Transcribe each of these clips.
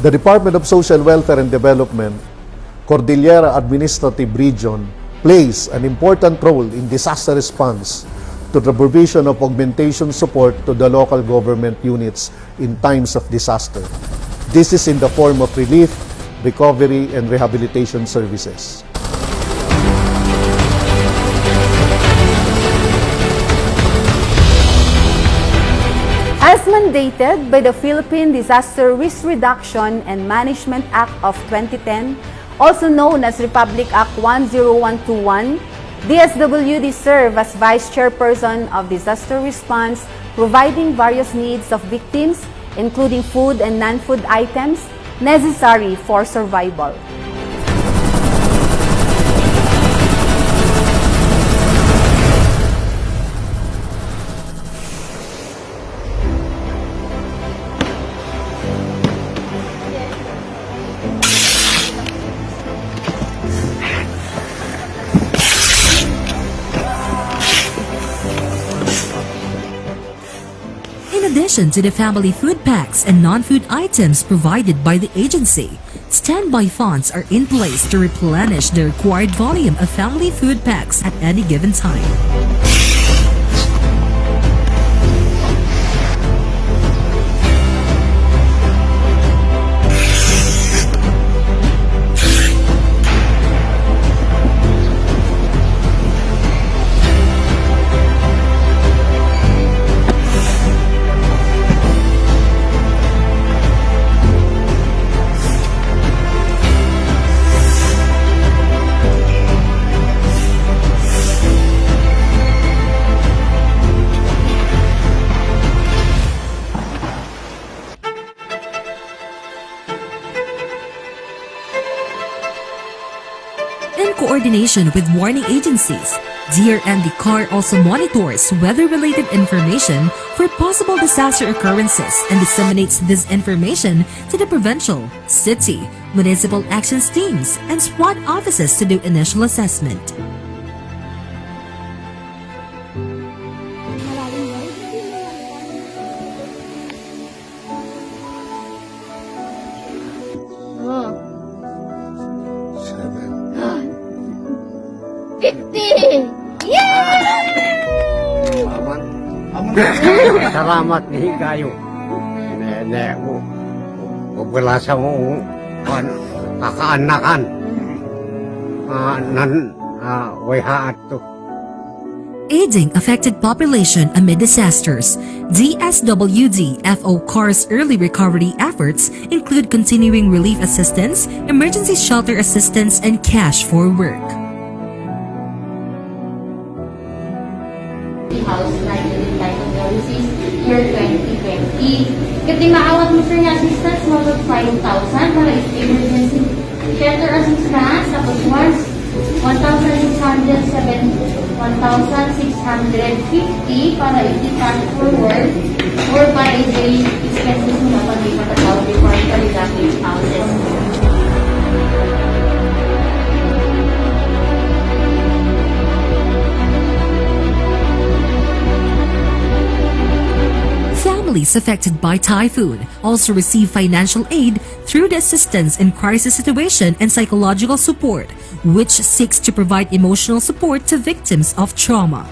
The Department of Social Welfare and Development, Cordillera Administrative Region, plays an important role in disaster response to the provision of augmentation support to the local government units in times of disaster. This is in the form of relief, recovery, and rehabilitation services. As mandated by the Philippine Disaster Risk Reduction and Management Act of 2010, also known as Republic Act 10121, DSWD serve as Vice Chairperson of Disaster Response, providing various needs of victims, including food and non-food items necessary for survival. In addition to the family food packs and non-food items provided by the agency, standby funds are in place to replenish the required volume of family food packs at any given time. In coordination with warning agencies, DRMD CAR also monitors weather-related information for possible disaster occurrences and disseminates this information to the provincial, city, municipal actions teams, and SWAT offices to do initial assessment. Salamat ni kayo. Nene, wala sa mo kakaanakan. Way haat to. Aiding affected population amid disasters, DSWD FO CAR's early recovery efforts include continuing relief assistance, emergency shelter assistance, and cash for work. House Library Title Policies year 2020. Kasi maawat mo sir nga assistance, mga 5,000 para emergency shelter assistance, tapos once 1,650 para i-cash forward or para i-daily expenses mo na pag-ipatataw before ka-relocate houses. Families affected by typhoon also receive financial aid through the Assistance in Crisis Situation and Psychological Support, which seeks to provide emotional support to victims of trauma.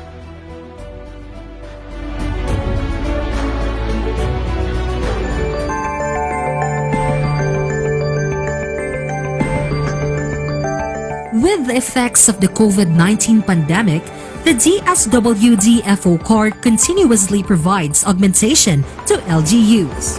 With the effects of the COVID-19 pandemic, the DSWD FO CAR continuously provides augmentation to LGUs.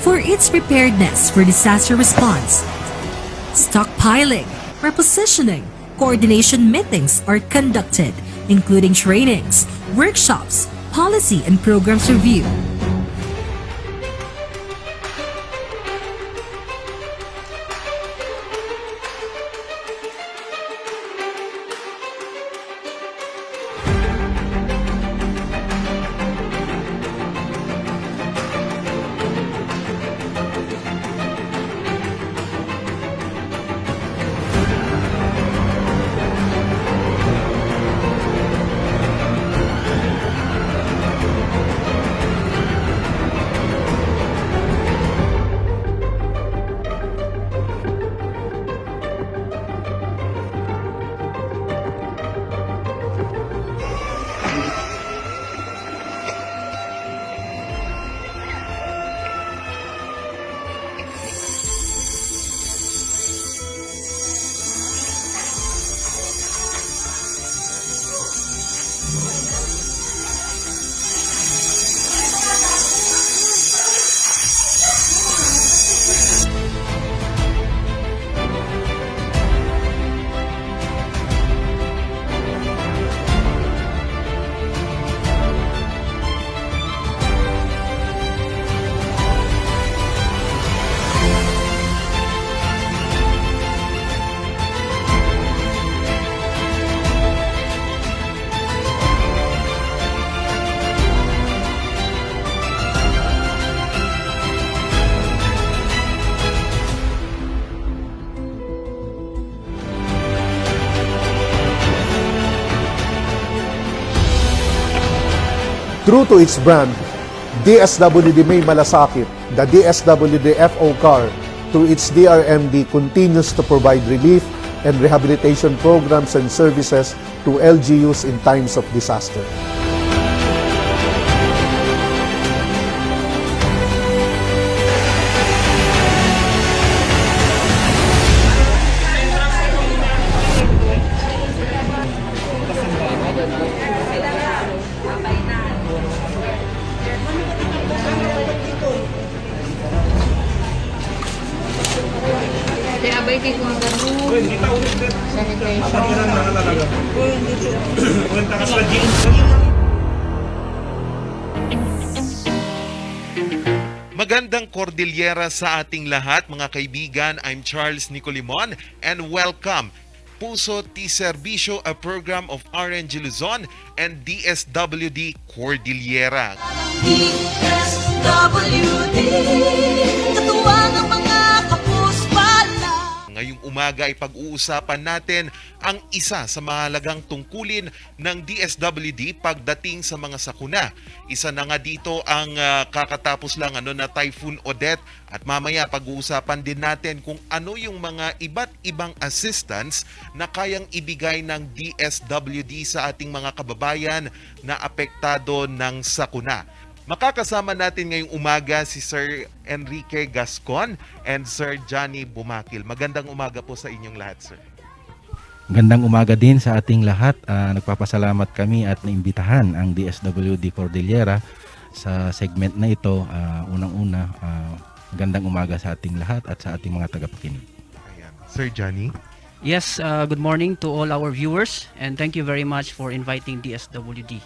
For its preparedness for disaster response, stockpiling, repositioning, coordination meetings are conducted, including trainings, workshops, policy and programs review. True to its brand, DSWD May Malasakit, the DSWD FO car, through its DRMD, continues to provide relief and rehabilitation programs and services to LGUs in times of disaster. Kaya abay kayo kung Magandang Cordillera sa ating lahat, mga kaibigan. I'm Charles Nicolimon and welcome Puso T Servicio, a program of RNG Luzon and DSWD Cordillera. DSWD, katuwang ang mga kapuspala. Ngayong umaga ay pag-uusapan natin ang isa sa mahalagang tungkulin ng DSWD pagdating sa mga sakuna. Isa na nga dito ang kakatapos lang na Typhoon Odette, at mamaya pag-uusapan din natin kung ano yung mga iba't ibang assistance na kayang ibigay ng DSWD sa ating mga kababayan na apektado ng sakuna. Makakasama natin ngayong umaga si Sir Enrique Gascon and Sir Johnny Bumakil. Magandang umaga po sa inyong lahat, sir. Magandang umaga din sa ating lahat. Nagpapasalamat kami at naimbitahan ang DSWD Cordillera sa segment na ito. Unang-una, magandang umaga sa ating lahat at sa ating mga tagapakinig. Ayan. Sir Johnny? Yes, good morning to all our viewers and thank you very much for inviting DSWD.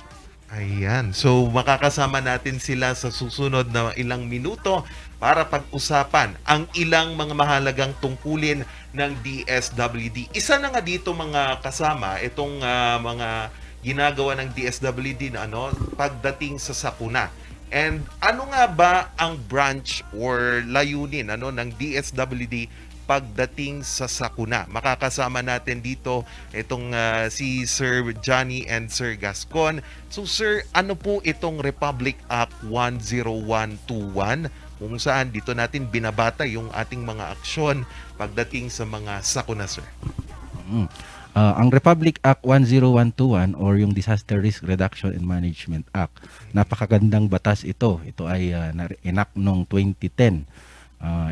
Ayan. So, makakasama natin sila sa susunod na ilang minuto para pag-usapan ang ilang mga mahalagang tungkulin ng DSWD. Isa na nga dito mga kasama, itong mga ginagawa ng DSWD na pagdating sa sakuna. And ano nga ba ang branch or layunin ng DSWD pagdating sa sakuna? Makakasama natin dito itong si Sir Johnny and Sir Gascon. So sir, ano po itong Republic Act 10121 kung saan dito natin binabata yung ating mga aksyon pagdating sa mga sakuna, sir? Ang Republic Act 10121 or yung Disaster Risk Reduction and Management Act, napakagandang batas ito. Ito ay enact noong 2010.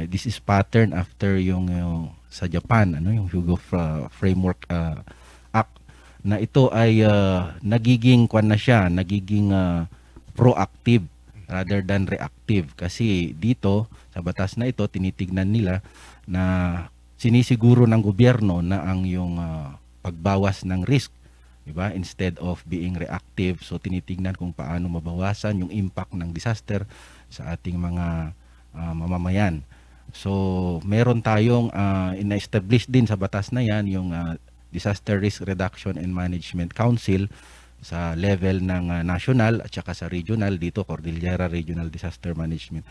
This is pattern after yung sa Japan, yung Hugo Framework Act, na ito ay nagiging proactive rather than reactive, kasi dito sa batas na ito tinitignan nila na sinisiguro ng gobyerno na ang yung pagbawas ng risk, diba, instead of being reactive. So tinitignan kung paano mabawasan yung impact ng disaster sa ating mga mamamayan. So meron tayong ina-establish din sa batas na yan yung Disaster Risk Reduction and Management Council sa level ng national at saka sa regional. Dito Cordillera Regional Disaster Management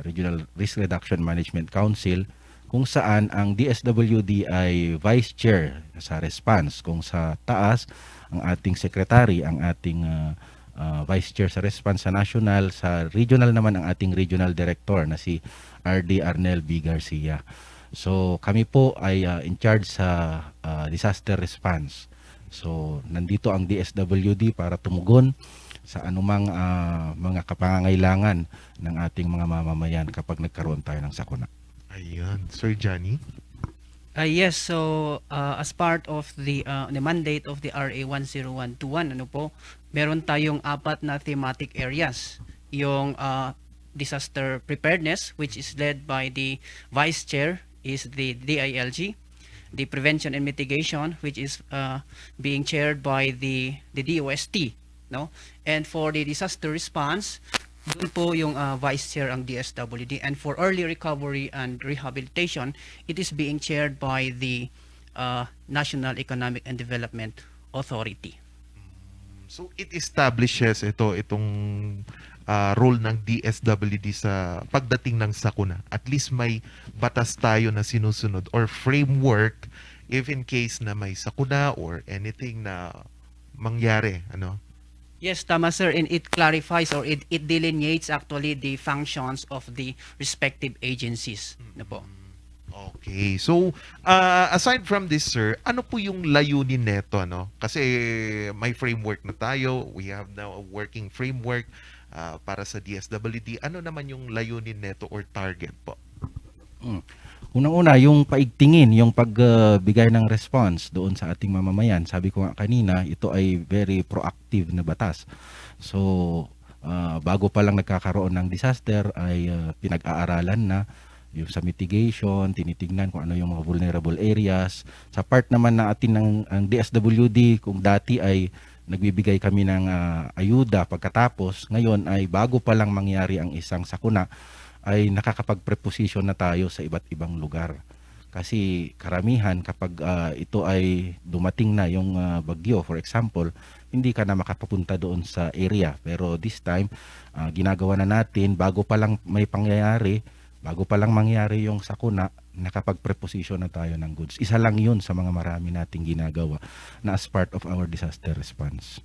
Regional Risk Reduction Management Council, kung saan ang DSWD ay vice chair sa response, kung sa taas ang ating secretary, ang ating vice chair sa response sa national, sa regional naman ang ating regional director na si RD Arnel B. Garcia. So kami po ay in charge sa disaster response. So nandito ang DSWD para tumugon sa anumang mga kapangangailangan ng ating mga mamamayan kapag nagkaroon tayo ng sakuna. Ayan. Sir Johnny? Yes, so as part of the mandate of the RA 10121, meron tayong 4 na thematic areas. Yung disaster preparedness, which is led by the vice chair, is the DILG. The prevention and mitigation, which is being chaired by the DOST, and for the disaster response, doon po yung vice chair ang DSWD, and for early recovery and rehabilitation, it is being chaired by the National Economic and Development Authority. So it establishes itong role ng DSWD sa pagdating ng sakuna. At least may batas tayo na sinusunod or framework if in case na may sakuna or anything na mangyari, Yes, tama sir, and it clarifies or it delineates actually the functions of the respective agencies. Na po. Okay. So, aside from this, sir, ano po yung layunin neto, ano? Kasi may framework na tayo. We have now a working framework para sa DSWD. Ano naman yung layunin neto or target po? Unang-una, yung paigtingin, yung pagbigay ng response doon sa ating mamamayan. Sabi ko nga kanina, ito ay very proactive na batas. So, bago pa lang nagkakaroon ng disaster ay pinag-aaralan na yung sa mitigation, tinitignan kung ano yung mga vulnerable areas. Sa part naman na atin ng DSWD, kung dati ay nagbibigay kami ng ayuda pagkatapos, ngayon ay bago pa lang mangyari ang isang sakuna, ay nakakapag-preposition na tayo sa iba't ibang lugar. Kasi karamihan kapag ito ay dumating na yung bagyo, for example, hindi ka na makapapunta doon sa area. Pero this time, ginagawa na natin, bago pa lang may pangyayari, bago pa lang mangyari yung sakuna, nakapag-preposition na tayo ng goods. Isa lang yun sa mga marami nating ginagawa na as part of our disaster response.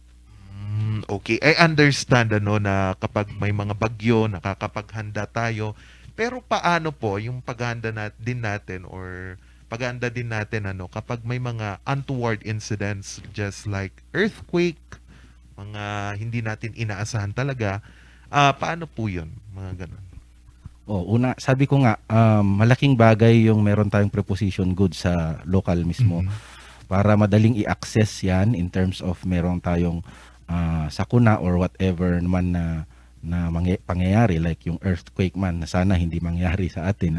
Okay, I understand na kapag may mga bagyo, nakakapaghanda tayo. Pero paano po yung paghanda din natin or paghanda din natin kapag may mga untoward incidents just like earthquake, mga hindi natin inaasahan talaga, paano po yun? Mga ganun. Una, sabi ko nga, malaking bagay yung meron tayong preposition goods sa local mismo para madaling i-access yan in terms of meron tayong sakuna or whatever naman na pangyayari like yung earthquake man na sana hindi mangyari sa atin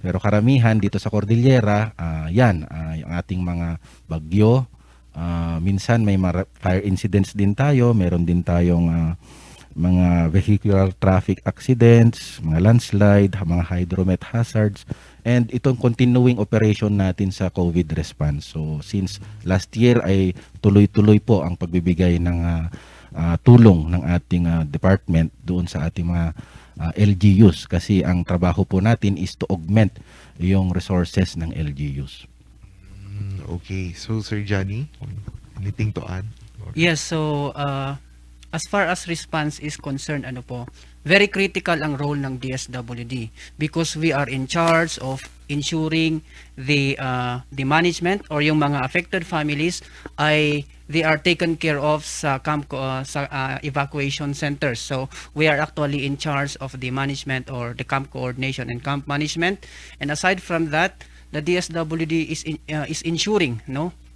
pero karamihan dito sa Cordillera yung ating mga bagyo, minsan may fire incidents din tayo, meron din tayong mga vehicular traffic accidents, mga landslide, mga hydromet hazards, and itong continuing operation natin sa COVID response. So since last year ay tuloy-tuloy po ang pagbibigay ng tulong ng ating department doon sa ating mga LGUs kasi ang trabaho po natin is to augment yung resources ng LGUs. Okay. So Sir Johnny, anything to add? Yes, so as far as response is concerned, very critical ang role ng DSWD because we are in charge of ensuring the management or yung mga affected families ay they are taken care of sa evacuation centers. So we are actually in charge of the management or the camp coordination and camp management. And aside from that, the DSWD is ensuring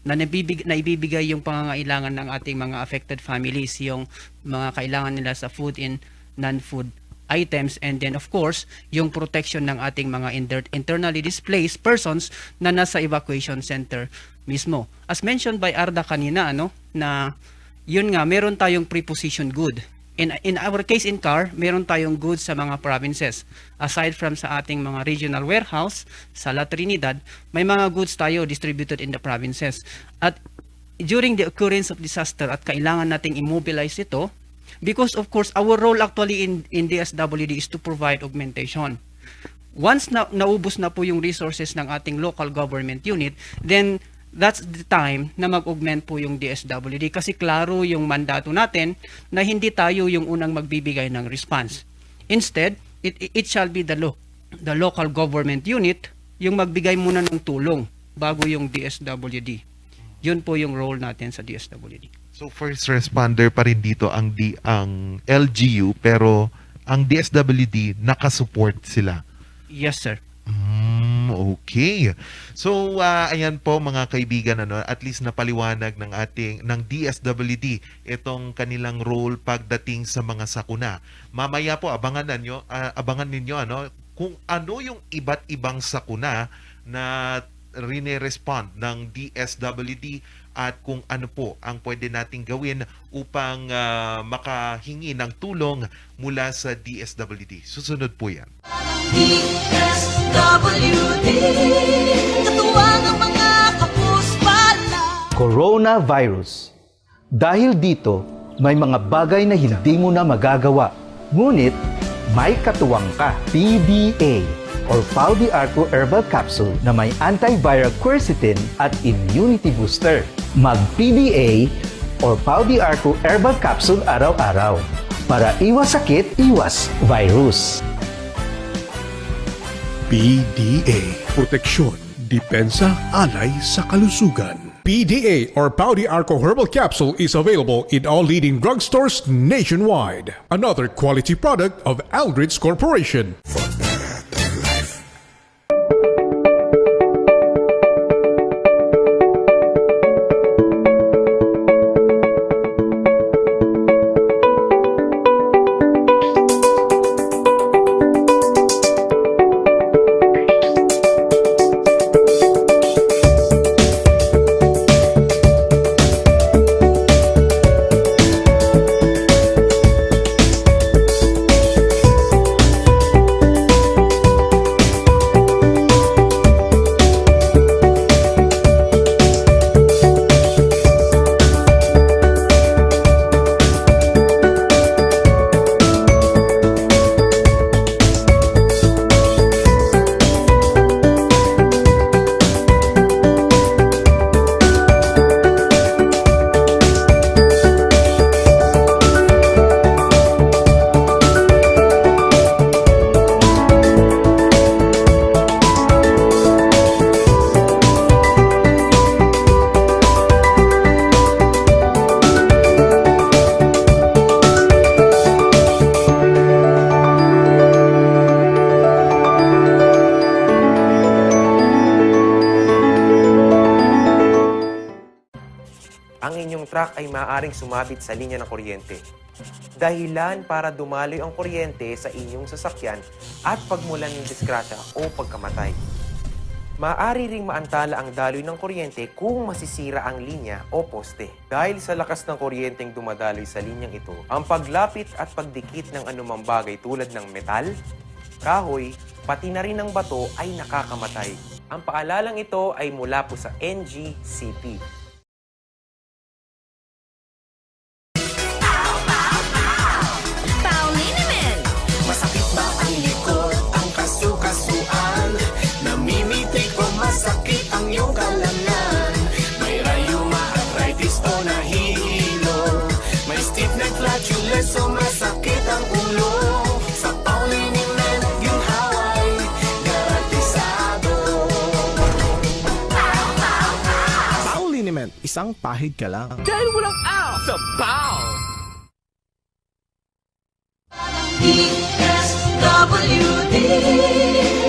na naibibigay yung pangangailangan ng ating mga affected families, yung mga kailangan nila sa food and non-food items, and then of course yung protection ng ating mga internally displaced persons na nasa evacuation center mismo. As mentioned by Arda kanina na yun nga meron tayong preposition good. In our case in CAR, meron tayong goods sa mga provinces. Aside from sa ating mga regional warehouse sa La Trinidad, may mga goods tayo distributed in the provinces. At during the occurrence of disaster at kailangan nating immobilize ito, because of course our role actually in DSWD is to provide augmentation. Once naubos na po yung resources ng ating local government unit, then that's the time na mag-augment po yung DSWD kasi klaro yung mandato natin na hindi tayo yung unang magbibigay ng response. Instead, it shall be the local government unit yung magbigay muna ng tulong bago yung DSWD. Yun po yung role natin sa DSWD. So first responder pa rin dito ang LGU pero ang DSWD nakasupport sila. Yes, sir. Okay. So ayan po mga kaibigan at least napaliwanag ng DSWD itong kanilang role pagdating sa mga sakuna. Mamaya po abangan ninyo kung ano yung iba't ibang sakuna na rine-respond ng DSWD at kung ano po ang pwede nating gawin upang makahingi ng tulong mula sa DSWD. Susunod po yan. DSWD, katuwang ang mga kapuspala. Coronavirus. Dahil dito, may mga bagay na hindi mo na magagawa. Ngunit, may katuwang ka. PDA or Faldiarco Herbal Capsule na may antiviral quercetin at immunity booster. Mag-PDA or Pau-D-Arco Herbal Capsule araw-araw. Para iwas sakit, iwas virus. PDA. Proteksyon, depensa, alay sa kalusugan. PDA or Pau-D-Arco Herbal Capsule is available in all leading drugstores nationwide. Another quality product of Aldrich Corporation. ang inyong truck ay maaaring sumabit sa linya ng kuryente. Dahilan para dumaloy ang kuryente sa inyong sasakyan at pagmulan ng disgrasya o pagkamatay. Maaari ring maantala ang daloy ng kuryente kung masisira ang linya o poste. Dahil sa lakas ng kuryenteng dumadaloy sa linyang ito, ang paglapit at pagdikit ng anumang bagay tulad ng metal, kahoy, pati na rin ng bato ay nakakamatay. Ang paalalang ito ay mula po sa NGCP. Masakit ba ang likod, ang kasukasuan? Namimitik o masakit ang iyong kalamnan? May rayuma, arthritis o nahihilo? May stiff neck, flatulence o masakit ang ulo? Sa Pauliniment, yung haway, garantisado. Pauliniment, isang pahid ka lang. Dahil walang out sa Pau! DSWD,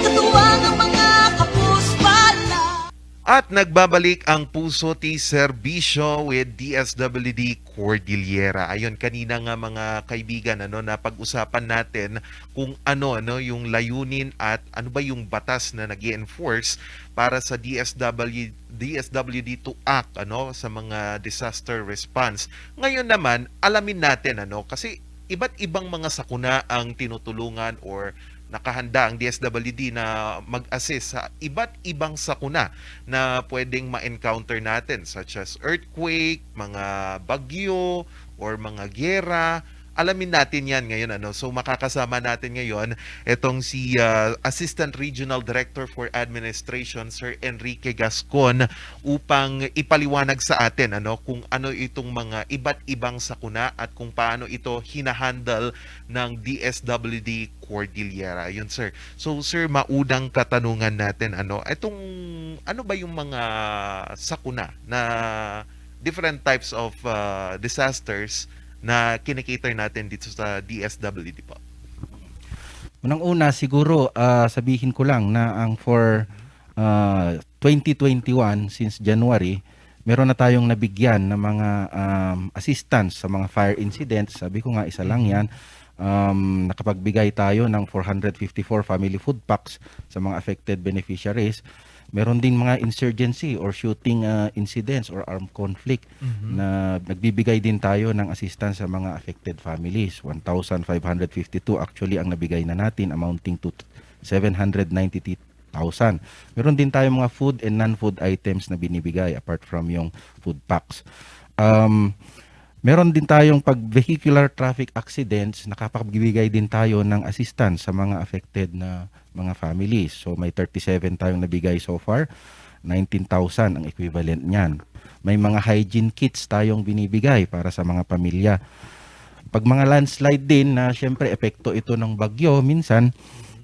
katuwang ang mga kapuspala. At nagbabalik ang Puso T Serbisyo with DSWD Cordillera. Ayon, kanina nga mga kaibigan, na pag-usapan natin kung ano yung layunin at ano ba yung batas na nag-enforce para sa DSWD to act sa mga disaster response. Ngayon naman, alamin natin kasi iba't ibang mga sakuna ang tinutulungan or nakahanda ang DSWD na mag-assist sa iba't ibang sakuna na pwedeng ma-encounter natin such as earthquake, mga bagyo, or mga giyera. Alamin natin yan ngayon. So makakasama natin ngayon itong si Assistant Regional Director for Administration, Sir Enrique Gascon, upang ipaliwanag sa atin kung ano itong mga iba't ibang sakuna at kung paano ito hinahandle ng DSWD Cordillera. Yun, sir. So sir, maunang katanungan natin, ano ba yung mga sakuna na different types of disasters na kinikater natin dito sa DSWD po? Unang-una siguro sabihin ko lang na ang for 2021 since January, meron na tayong nabigyan ng mga assistance sa mga fire incidents. Sabi ko nga isa lang 'yan. Nakapagbigay tayo ng 454 family food packs sa mga affected beneficiaries. Meron din mga insurgency or shooting incidents or armed conflict na nagbibigay din tayo ng assistance sa mga affected families. 1,552 actually ang nabigay na natin, amounting to 793,000. Meron din tayo mga food and non-food items na binibigay apart from yung food packs. Meron din tayong pag vehicular traffic accidents, nakapagbibigay din tayo ng assistance sa mga affected na mga families. So may 37 tayong nabigay so far. 19,000 ang equivalent niyan. May mga hygiene kits tayong binibigay para sa mga pamilya. Pag mga landslide din na syempre epekto ito ng bagyo, minsan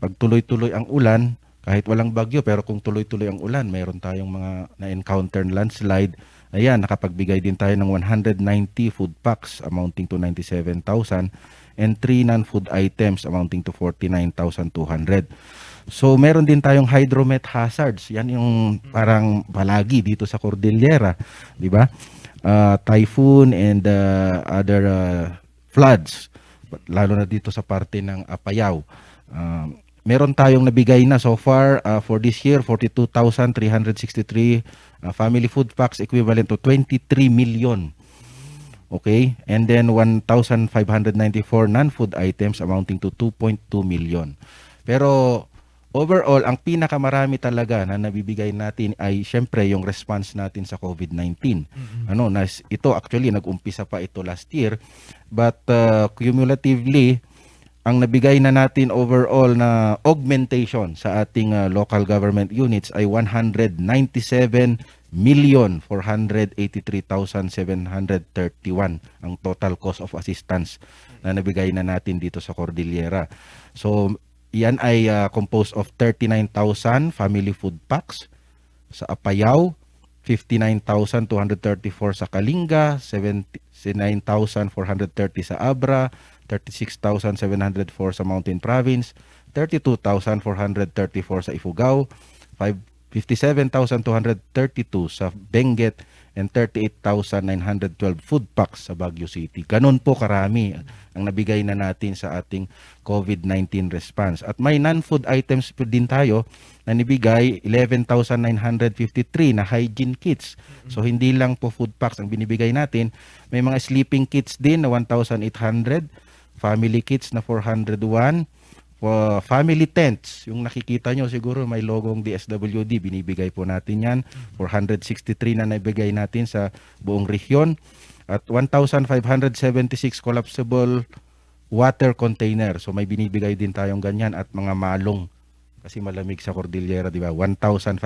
pag tuloy-tuloy ang ulan, kahit walang bagyo pero kung tuloy-tuloy ang ulan, mayroon tayong mga na-encounter landslide. Ayan, nakapagbigay din tayo ng 190 food packs amounting to 97,000 and 3 non-food items amounting to 49,200. So meron din tayong hydromet hazards. Yan yung parang palagi dito sa Cordillera, di ba? Typhoon and other floods, lalo na dito sa parte ng Apayao. Meron tayong nabigay na so far for this year, 42,363 family food packs equivalent to 23 million. Okay? And then 1,594 non-food items amounting to 2.2 million. Pero overall, ang pinakamarami talaga na nabibigay natin ay syempre yung response natin sa COVID-19. Ito actually nag-umpisa pa ito last year, but cumulatively ang nabigay na natin overall na augmentation sa ating local government units ay 197,483,731 ang total cost of assistance na nabigay na natin dito sa Cordillera. So yan ay composed of 39,000 family food packs sa Apayao, 59,234 sa Kalinga, 79,430 sa Abra, 36,704 sa Mountain Province, 32,434 sa Ifugao, 57,232 sa Benguet, and 38,912 food packs sa Baguio City. Ganun po karami ang nabigay na natin sa ating COVID-19 response. At may non-food items po din tayo na nibigay 11,953 na hygiene kits. So hindi lang po food packs ang binibigay natin, may mga sleeping kits din na 1,800, family kits na 401, family tents, yung nakikita nyo siguro may logong DSWD, binibigay po natin yan, 463 na nabigay natin sa buong rehiyon, at 1,576 collapsible water container. So may binibigay din tayong ganyan, at mga malong kasi malamig sa Cordillera, di ba? 1,506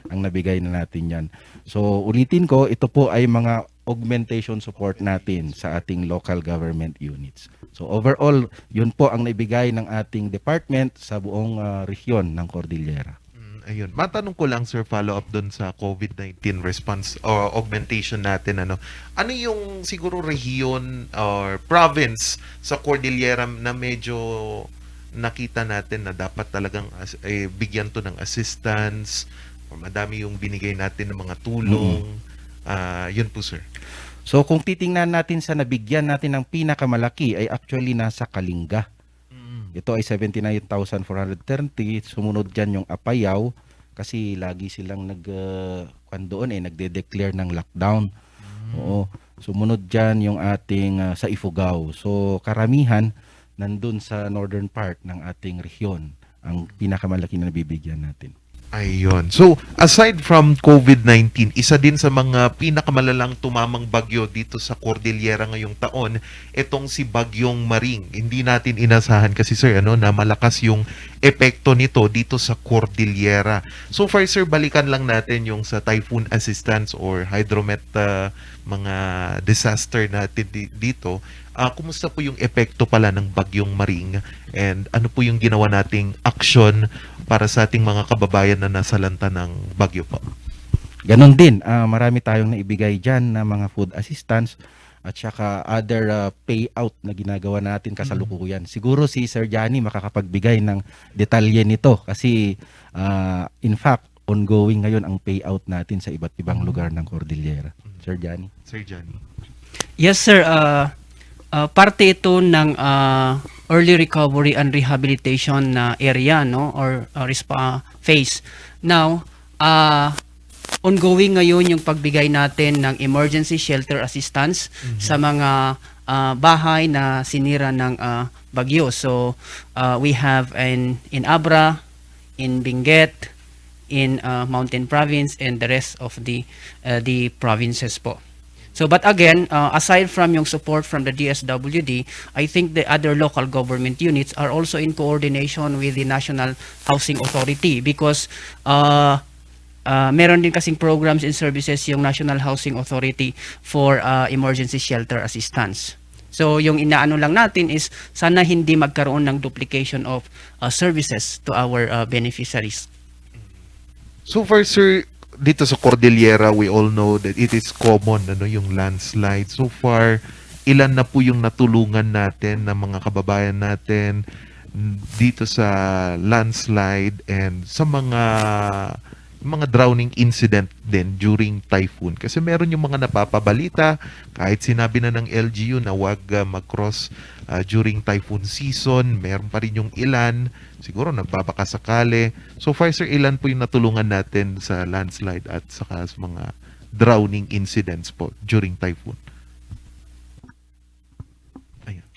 ang nabigay na natin yan. So ulitin ko, ito po ay mga augmentation support natin sa ating local government units. So overall, yun po ang naibigay ng ating department sa buong rehiyon ng Cordillera. Ayun. Matanong ko lang, sir, follow-up doon sa COVID-19 response or augmentation natin. Ano yung siguro rehiyon or province sa Cordillera na medyo nakita natin na dapat talagang bigyan to ng assistance, madami yung binigay natin ng mga tulong. Yun po, sir. So kung titingnan natin sa nabigyan natin ng pinakamalaki ay actually nasa Kalinga. Ito ay 79,430. Sumunod dyan yung Apayao kasi lagi silang nagde-declare ng lockdown. Oo. Sumunod dyan yung ating sa Ifugao. So karamihan nandun sa northern part ng ating rehiyon ang pinakamalaki na nabibigyan natin. Ayun. So, aside from COVID-19, isa din sa mga pinakamalalang tumamang bagyo dito sa Cordillera ngayong taon, itong si Bagyong Maring. Hindi natin inasahan kasi, sir, na malakas yung epekto nito dito sa Cordillera. So far, sir, balikan lang natin yung sa typhoon assistance or hydromet mga disaster natin dito. Kumusta po yung epekto pala ng Bagyong Maring, and ano po yung ginawa nating aksyon para sa ating mga kababayan na nasalanta ng bagyo po? Ganon din, marami tayong naibigay dyan na mga food assistance at saka other payout na ginagawa natin kasalukuyan. Siguro si Sir Johnny makakapagbigay ng detalye nito kasi in fact, ongoing ngayon ang payout natin sa iba't ibang lugar ng Cordillera. Sir Johnny? Sir Johnny. Yes, sir. Parte ito ng early recovery and rehabilitation na area, no, or phase. Now, ongoing ngayon yung pagbigay natin ng emergency shelter assistance sa mga bahay na sinira ng bagyo. So we have in Abra, in Benguet, in Mountain Province, and the rest of the provinces po. So, but again, aside from yung support from the DSWD, I think the other local government units are also in coordination with the National Housing Authority because meron din kasing programs and services yung National Housing Authority for emergency shelter assistance. So yung inaano lang natin is sana hindi magkaroon ng duplication of services to our beneficiaries. So far, sir, dito sa Cordillera, we all know that it is common, yung landslide. So far, ilan na po yung natulungan natin ng mga kababayan natin dito sa landslide and sa mga drowning incident din during typhoon. Kasi meron yung mga napapabalita, kahit sinabi na ng LGU na wag mag-cross during typhoon season, meron pa rin yung ilan, siguro nagbabakasakali. So far, sir, ilan po yung natulungan natin sa landslide at saka sa mga drowning incidents po during typhoon?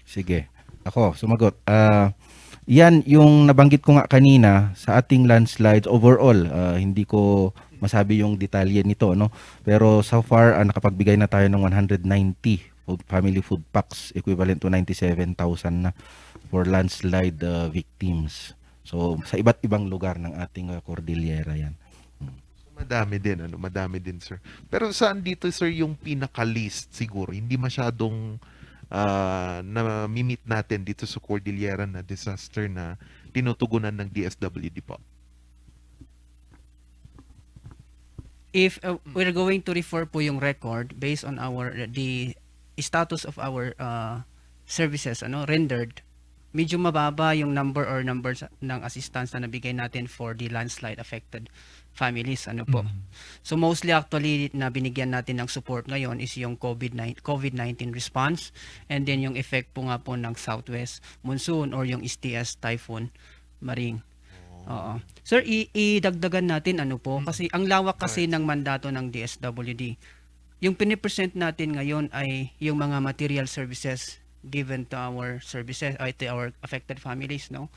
Sige. Ako, sumagot. Yan yung nabanggit ko nga kanina sa ating landslides overall. Hindi ko masabi yung detalye nito, no? Pero so far, nakapagbigay na tayo ng 190 family food packs, equivalent to 97,000 na for landslide victims. So, sa iba't ibang lugar ng ating Cordillera yan. Madami din, madami din, sir. Pero saan dito, sir, yung pinaka-list siguro? Hindi masyadong na mimit natin dito sa Cordillera na disaster na tinutugunan ng DSWD po. If we're going to refer po yung record based on the status of our services rendered, medyo mababa yung numbers ng assistance na nabigay natin for the landslide affected families po. So mostly actually na binigyan natin ng support ngayon is yung COVID-19 response, and then yung effect po nga po ng southwest monsoon or yung STS typhoon Maring. Oo. Sir, idagdagan natin kasi ang lawak kasi ng mandato ng DSWD. Yung pinipresent natin ngayon ay yung mga material services given to our services, to our affected families, no?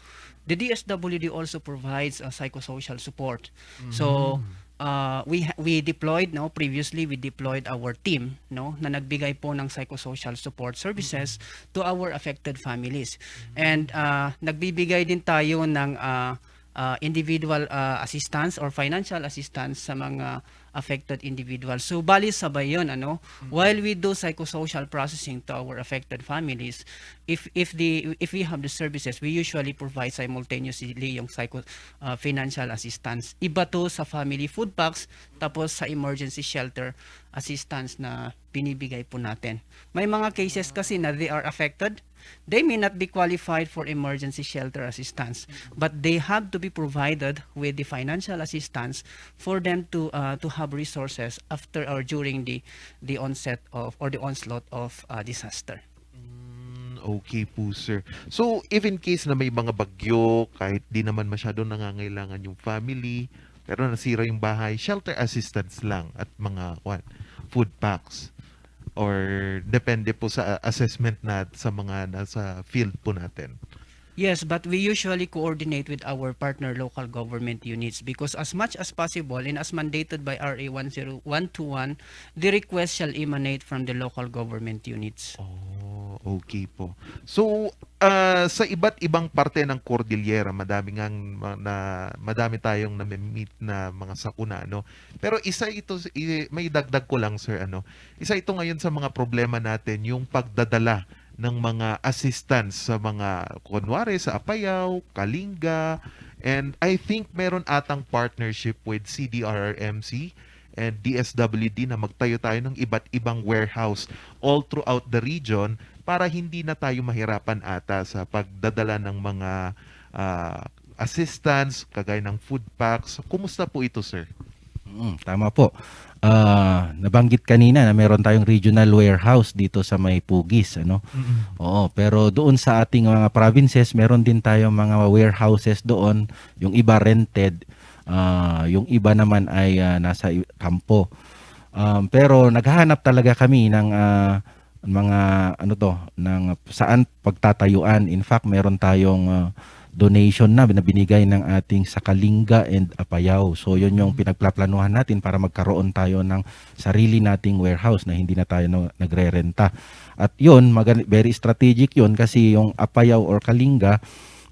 The DSWD also provides psychosocial support. So we deployed, previously we deployed our team, na nagbigay po ng psychosocial support services to our affected families. And nagbibigay din tayo ng individual assistance or financial assistance sa mga affected individuals. So bali sabay yun, while we do psychosocial processing to our affected families, if we have the services, we usually provide simultaneously yung financial assistance. Iba to sa family food packs, tapos sa emergency shelter assistance na binibigay po natin. May mga cases kasi na they are affected, they may not be qualified for emergency shelter assistance, but they have to be provided with the financial assistance for them to have resources after or during the onset of or the onslaught of disaster. Okay po, sir. So, if in case na may mga bagyo, kahit di naman masyado nangangailangan yung family, pero nasira yung bahay, shelter assistance lang at mga food packs. Or depende po sa assessment sa mga nasa field po natin. Yes, but we usually coordinate with our partner local government units because as much as possible and as mandated by RA 10121, the request shall emanate from the local government units. Oh, okay po. So, sa iba't ibang parte ng Cordillera, madami tayong na-meet na mga sakuna, Pero isa ito, may dagdag ko lang, sir, Isa ito ngayon sa mga problema natin, yung pagdadala ng mga assistance sa mga, kunwari, sa Apayao, Kalinga, and I think meron atang partnership with CDRRMC and DSWD na magtayo tayo ng iba't ibang warehouse all throughout the region para hindi na tayo mahirapan ata sa pagdadala ng mga assistance, kagaya ng food packs. Kumusta po ito, sir? Tama po. Nabanggit kanina na meron tayong regional warehouse dito sa may Pugis, Oo, pero doon sa ating mga provinces, meron din tayong mga warehouses doon, yung iba rented, yung iba naman ay nasa kampo. Pero naghahanap talaga kami ng mga ng saan pagtatayuan. In fact, meron tayong donation na binigay ng ating sa Kalinga and Apayao. So yun yung pinagplaplanuhan natin para magkaroon tayo ng sarili nating warehouse na hindi na tayo nagre-renta. At yun, very strategic yun kasi yung Apayao or Kalinga,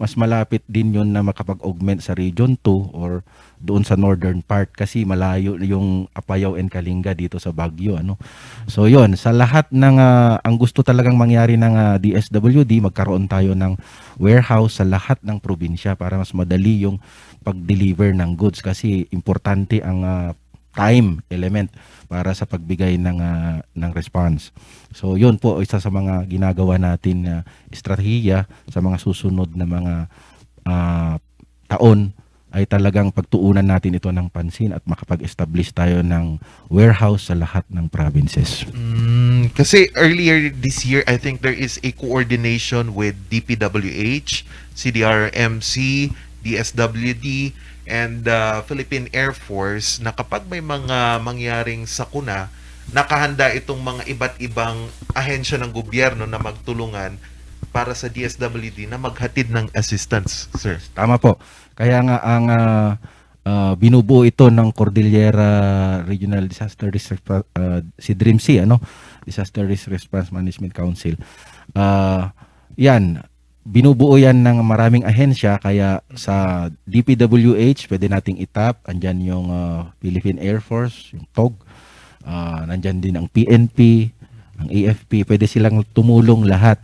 mas malapit din yun na makapag-augment sa Region 2 or doon sa northern part kasi malayo yung Apayao and Kalinga dito sa Baguio, ano. So yun, sa lahat ng ang gusto talagang mangyari ng DSWD, magkaroon tayo ng warehouse sa lahat ng probinsya para mas madali yung pag-deliver ng goods kasi importante ang time element para sa pagbigay ng response. So yun po isa sa mga ginagawa natin na estratehiya sa mga susunod na mga taon ay talagang pagtuunan natin ito ng pansin at makapag-establish tayo ng warehouse sa lahat ng provinces. Kasi earlier this year, I think there is a coordination with DPWH, CDRMC, DSWD, and Philippine Air Force na kapag may mga mangyaring sakuna, nakahanda itong mga iba't ibang ahensya ng gobyerno na magtulungan para sa DSWD na maghatid ng assistance, sir. Tama po. Kaya nga ang binubuo ito ng Cordillera Regional Disaster Risk si DRIMC, Disaster Risk Response Management Council. Yan, binubuo yan ng maraming ahensya kaya sa DPWH pwede nating itap, andyan yung Philippine Air Force, yung TOG, nandyan din ang PNP, ang AFP, pwede silang tumulong lahat.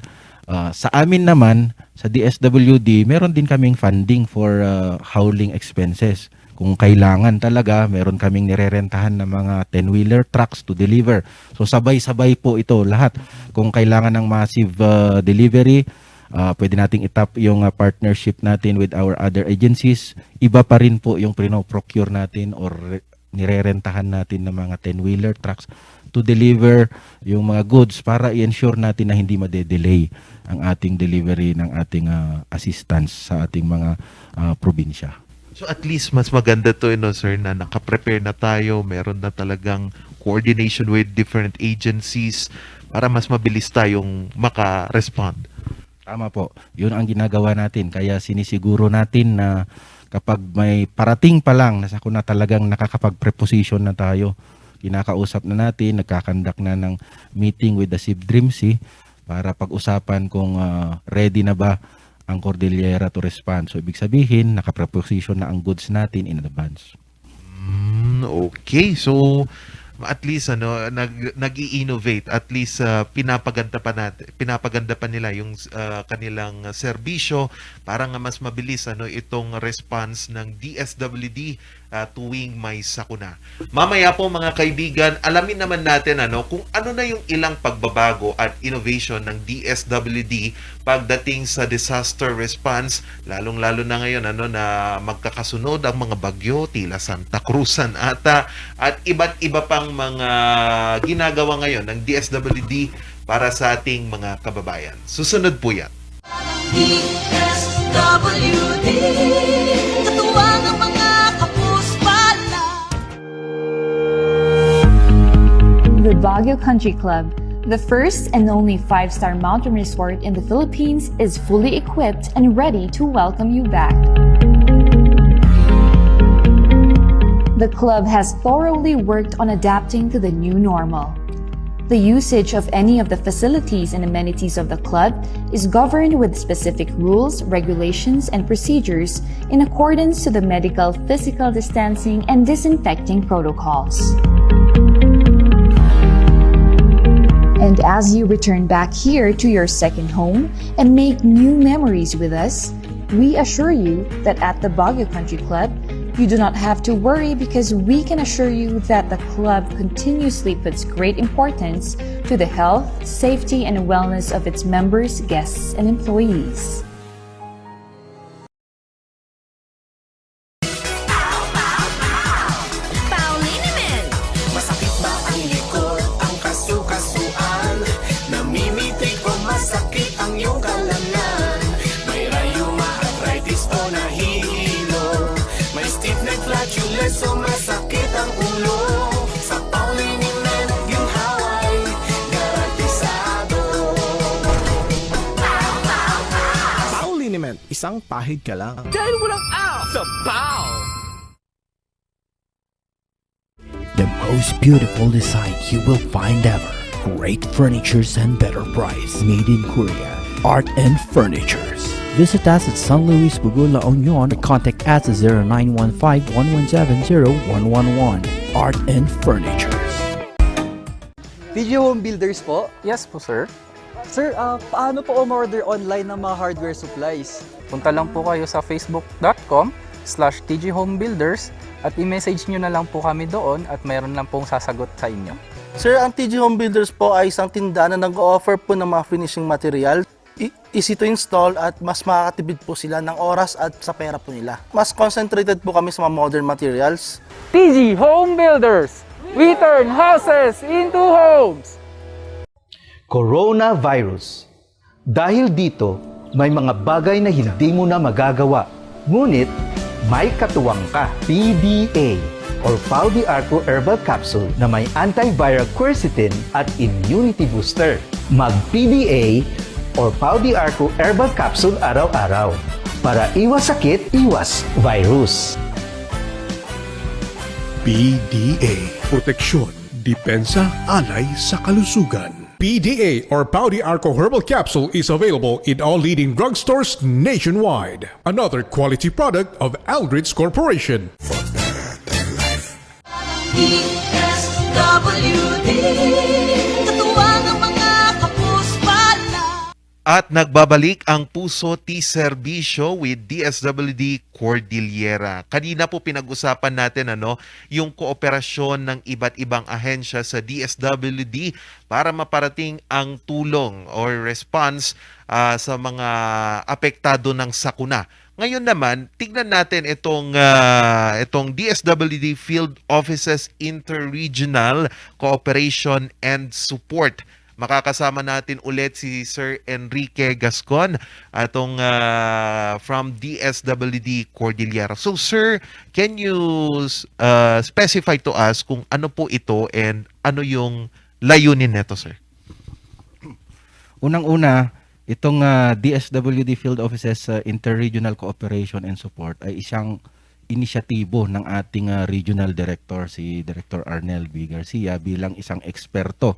Sa amin naman, sa DSWD, meron din kaming funding for hauling expenses. Kung kailangan talaga, meron kaming nirerentahan ng mga 10-wheeler trucks to deliver. So sabay-sabay po ito lahat. Kung kailangan ng massive delivery, pwede nating itap yung partnership natin with our other agencies. Iba pa rin po yung procure natin or nirerentahan natin ng mga 10-wheeler trucks to deliver yung mga goods para i-ensure natin na hindi madedelay ang ating delivery ng ating assistance sa ating mga probinsya. So at least mas maganda to, sir, na nakaprepare na tayo, meron na talagang coordination with different agencies para mas mabilis tayong maka-respond. Tama po. Yun ang ginagawa natin. Kaya sinisiguro natin na kapag may parating pa lang, nasa ko na talagang nakakapag-preposition na tayo. Kinakausap na natin, nagkakandak na ng meeting with the DRIMC para pag-usapan kung ready na ba ang Cordillera to respond. So ibig sabihin, nakapreposition na ang goods natin in advance. Okay, so at least nag-i-innovate, at least pinapaganda pa nila yung kanilang serbisyo para nga mas mabilis itong response ng DSWD tuwing may sakuna. Mamaya po mga kaibigan, alamin naman natin kung ano na yung ilang pagbabago at innovation ng DSWD pagdating sa disaster response, lalong-lalo na ngayon na magkakasunod ang mga bagyo, tila Santa Cruzan ata, at iba't iba pang mga ginagawa ngayon ng DSWD para sa ating mga kababayan. Susunod po yan. DSWD, katuwang ang mga kapuspala. The Baguio Country Club, the first and only 5-star mountain resort in the Philippines, is fully equipped and ready to welcome you back. The club has thoroughly worked on adapting to the new normal. The usage of any of the facilities and amenities of the club is governed with specific rules, regulations, and procedures in accordance to the medical, physical distancing, and disinfecting protocols. And as you return back here to your second home and make new memories with us, we assure you that at the Baguio Country Club, you do not have to worry because we can assure you that the club continuously puts great importance to the health, safety, and wellness of its members, guests, and employees. Masakit ba ang likod, ang kasu-kasuan? Namimitik o masakit ang iyong kalamnan? May rayuma, arthritis o nahihilo? May stiff neck, flatulence o masakit ang ulo? Sa Pauliniment, ginhaway, garantisado. Pauliniment, isang pahid ka lang. Dahil walang out sa Pau! The most beautiful design you will find ever. Great furnitures and better price. Made in Korea. Art and Furnitures. Visit us at San Luis Bugo, La Union or contact us at 0915-1170-111. Art and Furnitures. TG Home Builders po? Yes po, sir. Sir, paano po umorder online ng mga hardware supplies? Punta lang po kayo sa facebook.com/tghomebuilders at i-message nyo na lang po kami doon at mayroon lang pong sasagot sa inyo. Sir, ang TG Home Builders po ay isang tindahan na nag-offer po ng mga finishing material. Easy to install at mas makakatipid po sila ng oras at sa pera po nila. Mas concentrated po kami sa mga modern materials. TG Home Builders! We turn houses into homes! Coronavirus. Dahil dito, may mga bagay na hindi mo na magagawa. Ngunit, may katuwang ka. PDA or Pau de Arco Herbal Capsule na may antiviral quercetin at immunity booster. Mag-PDA or Pau de Arco Herbal Capsule araw-araw para iwas sakit, iwas virus. PDA. Proteksyon, depensa, alay sa kalusugan. PDA or Pau de Arco Herbal Capsule is available in all leading drugstores nationwide. Another quality product of Aldrich Corporation. DSWD, katuwang ang mga kapuspala. At nagbabalik ang Puso T Serbisyo with DSWD Cordillera. Kanina po pinag-usapan natin yung kooperasyon ng iba't ibang ahensya sa DSWD para maparating ang tulong or response sa mga apektado ng sakuna. Ngayon naman, tignan natin itong DSWD Field Offices Interregional Cooperation and Support. Makakasama natin ulit si Sir Enrique Gascon from DSWD Cordillera. So sir, can you specify to us kung ano po ito and ano yung layunin nito, sir? Unang-una, itong DSWD Field Offices Interregional Cooperation and Support ay isang inisyatibo ng ating regional director, si Director Arnel B. Garcia, bilang isang eksperto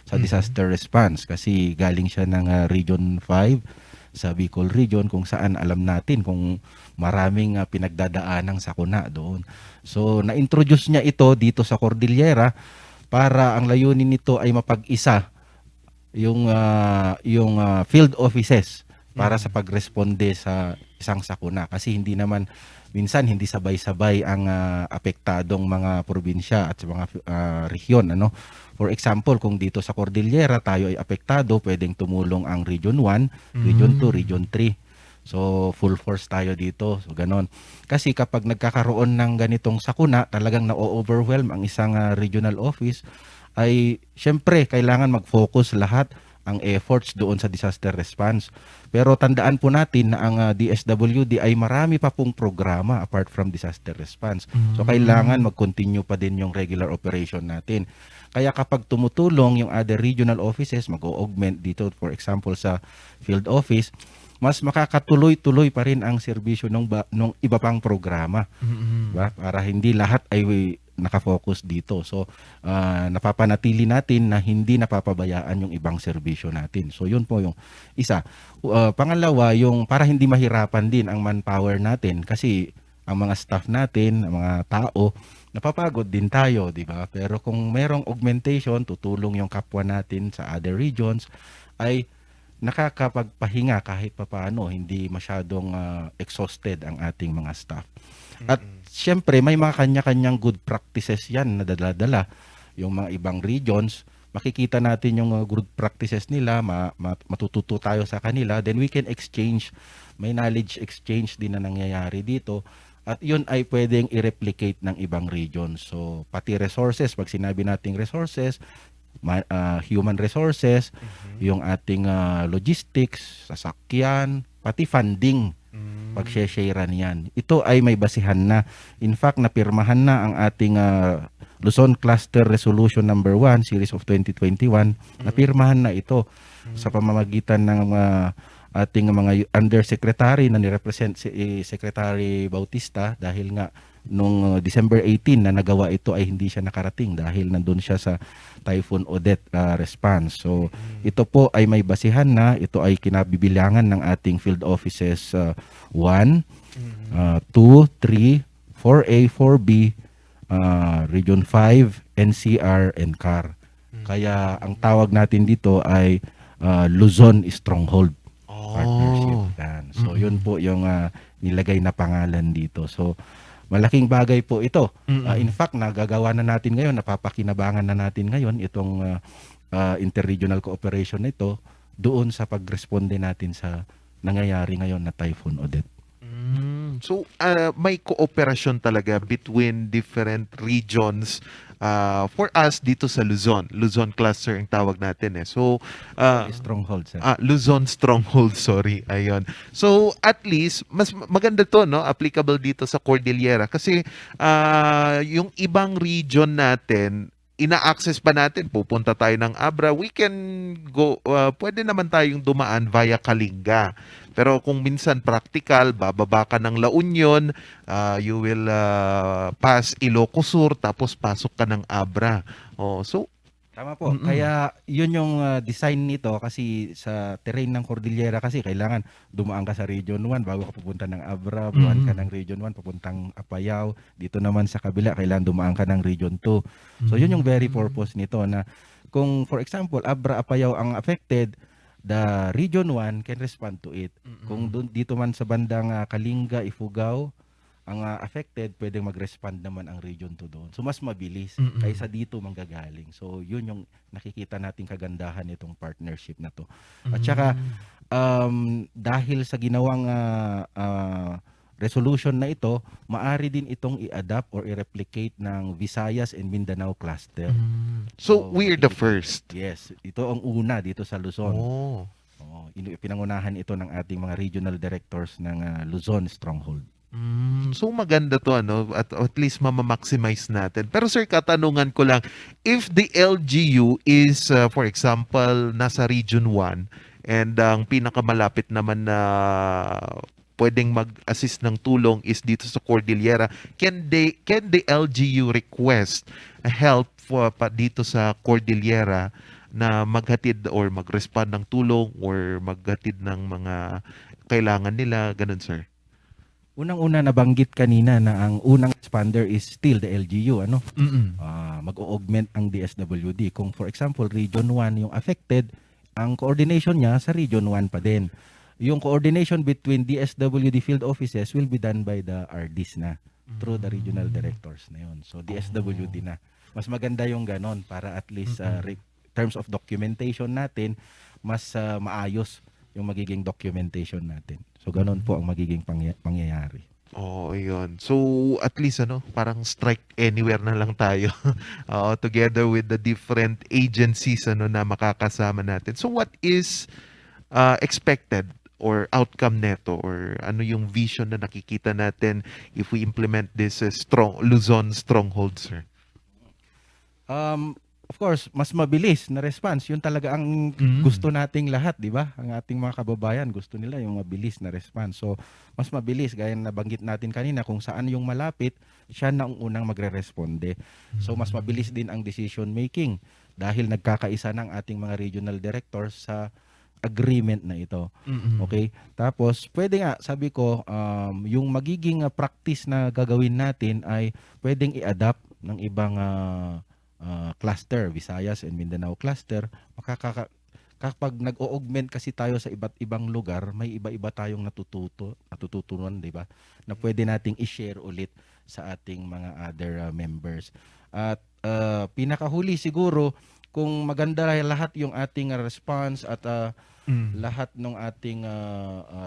sa disaster response kasi galing siya ng Region 5 sa Bicol Region kung saan alam natin kung maraming pinagdadaanang sakuna doon. So na-introduce niya ito dito sa Cordillera para ang layunin nito ay mapag-isa yung field offices para sa pagresponde sa isang sakuna kasi minsan hindi sabay-sabay ang apektadong mga probinsya at sa mga rehiyon. For example, kung dito sa Cordillera tayo ay apektado, pwedeng tumulong ang Region 1, Region 2, Region 3. So full force tayo dito. So ganon. Kasi kapag nagkakaroon ng ganitong sakuna, talagang na-overwhelm ang isang regional office, ay syempre kailangan mag-focus lahat ang efforts doon sa disaster response. Pero tandaan po natin na ang DSWD ay marami pa pong programa apart from disaster response. So kailangan mag-continue pa din yung regular operation natin. Kaya kapag tumutulong yung other regional offices, mag-augment dito, for example sa field office, mas makakatuloy-tuloy pa rin ang serbisyo ng iba pang programa. Diba? Para hindi lahat ay nakafocus dito. So, napapanatili natin na hindi napapabayaan yung ibang serbisyo natin. So, yun po yung isa. Pangalawa, yung para hindi mahirapan din ang manpower natin kasi ang mga staff natin, ang mga tao, napapagod din tayo, di ba? Pero kung merong augmentation, tutulong yung kapwa natin sa other regions, ay nakakapagpahinga kahit papaano, hindi masyadong exhausted ang ating mga staff. At syempre, may mga kanya-kanyang good practices yan na dadala. Yung mga ibang regions, makikita natin yung good practices nila, matututo tayo sa kanila, then we can exchange, may knowledge exchange din na nangyayari dito. At yun ay pwedeng i-replicate ng ibang regions. So, pati resources, pag sinabi nating resources, human resources, yung ating logistics, sasakyan, pati funding, pag-share-sharean yan. Ito ay may basihan na. In fact, napirmahan na ang ating Luzon Cluster Resolution number 1, Series of 2021. Napirmahan na ito sa pamamagitan ng ating mga undersecretary na ni-represent si Secretary Bautista dahil nga nung December 18 na nagawa ito ay hindi siya nakarating dahil nandun siya sa Typhoon Odette response. So ito po ay may basihan na, ito ay kinabibilangan ng ating field offices 1, 2, 3, 4A, 4B, Region 5, NCR, and CAR. Kaya ang tawag natin dito ay Luzon Stronghold Partnership Plan. So yun po yung nilagay na pangalan dito. So malaking bagay po ito. In fact, nagagawa na natin ngayon, napapakinabangan na natin ngayon itong interregional cooperation na ito doon sa pagresponde natin sa nangyayari ngayon na Typhoon Odette. So, may cooperation talaga between different regions for us dito sa Luzon. Luzon cluster ang tawag natin eh. So, Stronghold, sir. Luzon Stronghold, sorry. Ayun. So, at least, mas maganda to, no? Applicable dito sa Cordillera. Kasi, yung ibang region natin, ina-access pa natin, pupunta tayo ng Abra, we can go, pwede naman tayong dumaan via Kalinga. Pero kung minsan practical, bababa ka ng La Union, you will pass Ilocos Sur, tapos pasok ka ng Abra. So, tama po. Kaya yun yung design nito kasi sa terrain ng Cordillera kasi kailangan dumaan ka sa Region 1 bago ka pupunta ng Abra, buwan ka ng Region 1 papuntang Apayao. Dito naman sa kabila kailangan dumaan ka ng Region 2. So yun yung very purpose nito na kung for example Abra, Apayao ang affected, the Region 1 can respond to it. Kung dito man sa bandang Kalinga, Ifugao ang affected, pwedeng mag-respond naman ang Region 2 doon. So mas mabilis kaysa dito manggagaling. So yun yung nakikita nating kagandahan nitong partnership na to. At saka dahil sa ginawang resolution na ito, maari din itong i-adapt or i-replicate ng Visayas and Mindanao cluster. So we're the first. Yes, ito ang una dito sa Luzon. Pinangunahan ito ng ating mga regional directors ng Luzon Stronghold. So maganda to ano at least mama-maximize natin. Pero sir, katanungan ko lang, if the LGU is for example nasa Region 1 and ang pinakamalapit naman na pwedeng mag-assist ng tulong is dito sa Cordillera, can the LGU request help pa dito sa Cordillera na maghatid or mag-respond ng tulong or maghatid ng mga kailangan nila, ganun sir? Unang-una nabanggit kanina na ang unang expander is still the LGU, ano? Mag-augment ang DSWD. Kung for example, Region 1 yung affected, ang coordination niya sa Region 1 pa din. Yung coordination between DSWD field offices will be done by the RDs na through the regional directors na yun. So DSWD na. Mas maganda yung ganon para at least terms of documentation natin, mas maayos yung magiging documentation natin. So ganon po ang magiging pangyayari. Ayun. So at least parang strike anywhere na lang tayo. Together with the different agencies na makakasama natin. So what is expected or outcome neto or ano yung vision na nakikita natin if we implement this Luzon Stronghold, sir? Of course, mas mabilis na response. Yun talaga ang gusto nating lahat, di ba? Ang ating mga kababayan, gusto nila yung mabilis na response. So, mas mabilis, gaya na nabanggit natin kanina, kung saan yung malapit, siya na ang unang magre-responde. So, mas mabilis din ang decision making dahil nagkakaisa ng ating mga regional directors sa agreement na ito. Okay? Tapos, pwede nga, sabi ko, yung magiging practice na gagawin natin ay pwedeng i-adapt ng ibang cluster, Visayas and Mindanao cluster. Kapag nag-augment kasi tayo sa iba't ibang lugar, may iba-iba tayong natututunan, di ba? Na pwede nating i-share ulit sa ating mga other members. At pinakahuli siguro, kung maganda lahat yung ating response at lahat ng ating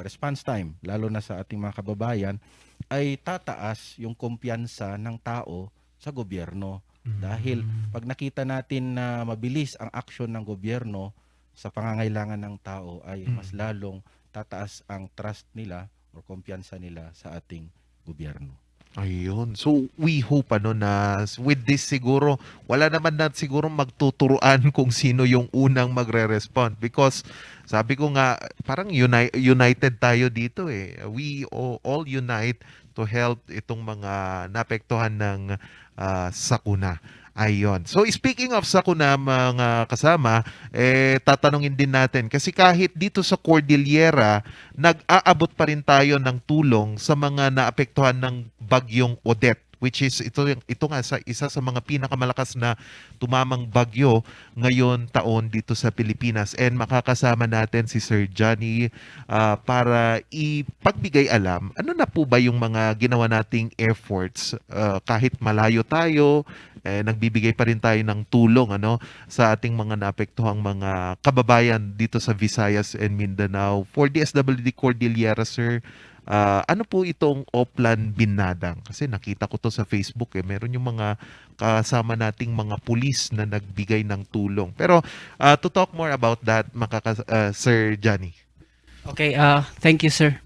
response time, lalo na sa ating mga kababayan, ay tataas yung kumpiyansa ng tao sa gobyerno. Dahil pag nakita natin na mabilis ang aksyon ng gobyerno sa pangangailangan ng tao, ay mas lalong tataas ang trust nila o kumpiyansa nila sa ating gobyerno. Ayun. So we hope na with this siguro wala naman na siguro magtuturuan kung sino yung unang magre-respond because sabi ko nga parang united tayo dito eh. We all unite to help itong mga naapektuhan ng sakuna. Ayon. So speaking of sakuna mga kasama, tatanungin din natin kasi kahit dito sa Cordillera, nag-aabot pa rin tayo ng tulong sa mga naapektuhan ng bagyong Odette, which is ito nga isa sa mga pinakamalakas na tumamang bagyo ngayon taon dito sa Pilipinas. And makakasama natin si Sir Johnny para ipagbigay alam ano na po ba yung mga ginawa nating efforts kahit malayo tayo, nagbibigay pa rin tayo ng tulong sa ating mga naapektuhang mga kababayan dito sa Visayas and Mindanao. For DSWD Cordillera, sir, ano po itong Oplan Binadang? Kasi nakita ko to sa Facebook meron yung mga kasama nating mga pulis na nagbigay ng tulong. Pero to talk more about that, Sir Johnny. Okay, thank you, sir.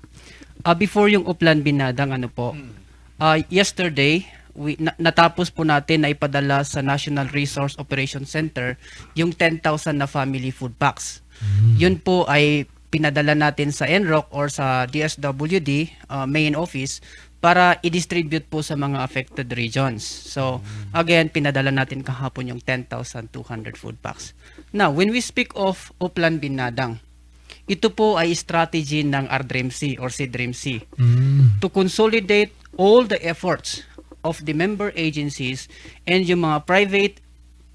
Before yung Oplan Binadang, yesterday, natapos po natin na ipadala sa National Resource Operation Center yung 10,000 na family food packs. Yun po ay pinadala natin sa NROC or sa DSWD main office para i-distribute po sa mga affected regions. So, again, pinadala natin kahapon yung 10,200 food packs. Now, when we speak of Oplan Binadang, ito po ay strategy ng RDRIMC or CDRIMC to consolidate all the efforts of the member agencies and yung mga private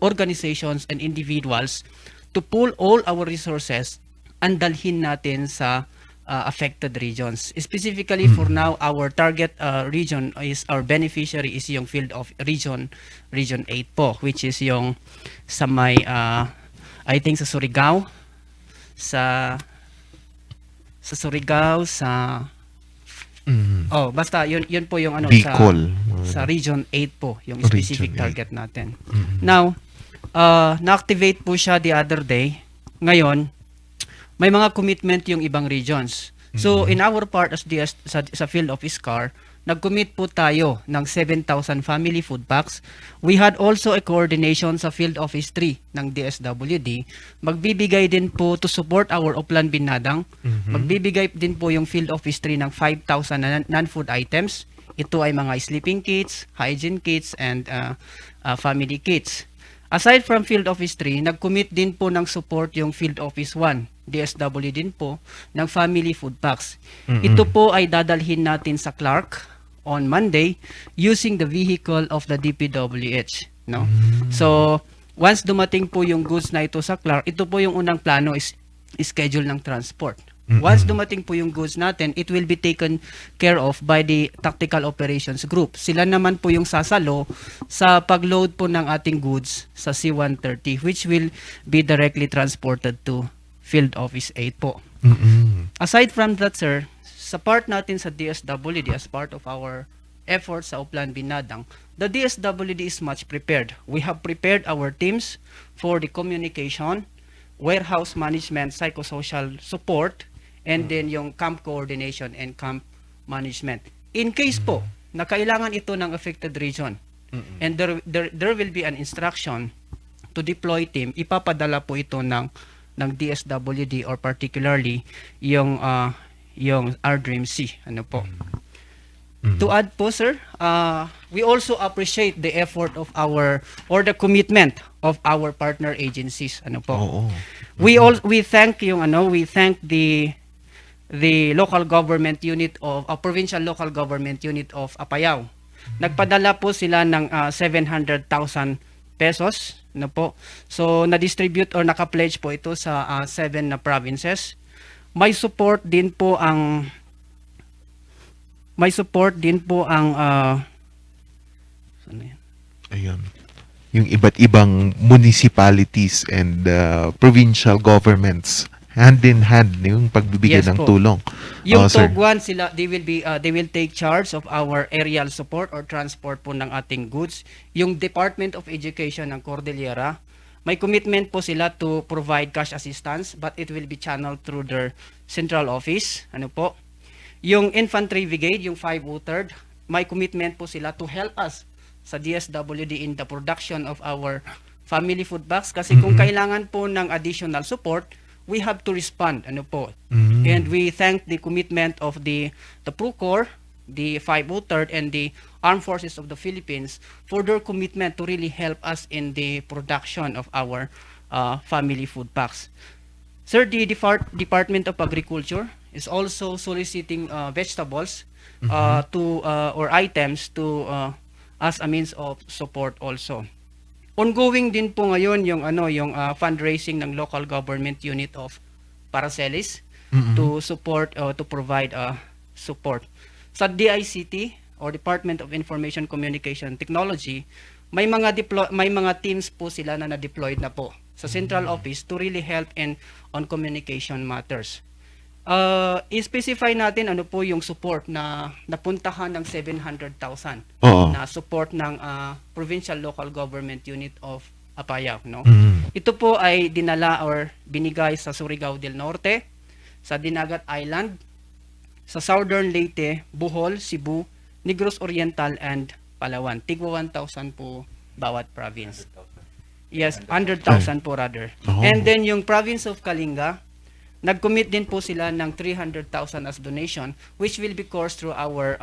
organizations and individuals to pool all our resources and dalhin natin sa affected regions. Specifically for now, our target region is, our beneficiary is yung field of region 8 po, which is yung sa may, I think sa Surigao, sa Surigao, basta yun po yung Bicol. sa region 8 po, yung specific target natin. Now, na-activate po siya the other day. Ngayon, may mga commitment yung ibang regions. So, in our part as sa field of ISCAR, nag-commit po tayo ng 7,000 family food packs. We had also a coordination sa Field Office 3 ng DSWD. Magbibigay din po to support our Oplan Binadang. Magbibigay din po yung Field Office 3 ng 5,000 non-food items. Ito ay mga sleeping kits, hygiene kits, and family kits. Aside from Field Office 3, nag-commit din po ng support yung Field Office 1, DSW din po, ng family food packs. Ito po ay dadalhin natin sa Clark on Monday using the vehicle of the DPWH. No? So, once dumating po yung goods na ito sa Clark, ito po yung unang plano is schedule ng transport. Once dumating po yung goods natin, it will be taken care of by the Tactical Operations Group. Sila naman po yung sasalo sa pagload po ng ating goods sa C-130, which will be directly transported to Field Office 8 po. Aside from that, sir, sa part natin sa DSWD, as part of our efforts sa Oplan Binadang, the DSWD is much prepared. We have prepared our teams for the communication, warehouse management, psychosocial support, and then yung camp coordination and camp management. In case po, na kailangan ito ng affected region, and there will be an instruction to deploy team, ipapadala po ito ng DSWD or particularly yung RDRIMC. Ano po? To add po, sir, we also appreciate the effort of the commitment of our partner agencies. Ano po? We thank the local government unit of provincial local government unit of Apayao. Nagpadala po sila ng 700,000 pesos, no po. So na-distribute or naka-pledge po ito sa 7 na provinces. May support din po ang Ayun. Yung iba't ibang municipalities and provincial governments, hand in hand yung pagbibigay ng tulong. Yung Togwan, they will take charge of our aerial support or transport po ng ating goods. Yung Department of Education ng Cordillera, may commitment po sila to provide cash assistance, but it will be channeled through their central office. Ano po? Yung Infantry Brigade, yung 503rd, may commitment po sila to help us sa DSWD in the production of our family food box kasi kung kailangan po ng additional support, we have to respond, ano po. And we thank the commitment of the PROCOR, the 503rd, and the Armed Forces of the Philippines for their commitment to really help us in the production of our family food packs. Sir, the Department of Agriculture is also soliciting vegetables or items to as a means of support also. Ongoing din po ngayon yung fundraising ng local government unit of Paracelis to support to provide support. Sa DICT or Department of Information Communication Technology, may mga teams po sila na na-deployed na po sa central office to really help on communication matters. I-specify natin ano po yung support na napuntahan ng 700,000 na support ng Provincial Local Government Unit of Apayao, no? Ito po ay dinala or binigay sa Surigao del Norte, sa Dinagat Island, sa Southern Leyte, Bohol, Cebu, Negros Oriental, and Palawan. Tigwa 1,000 po bawat province. Yes, 100,000 po rather. And then yung province of Kalinga, nag-commit din po sila ng 300,000 as donation, which will be coursed through our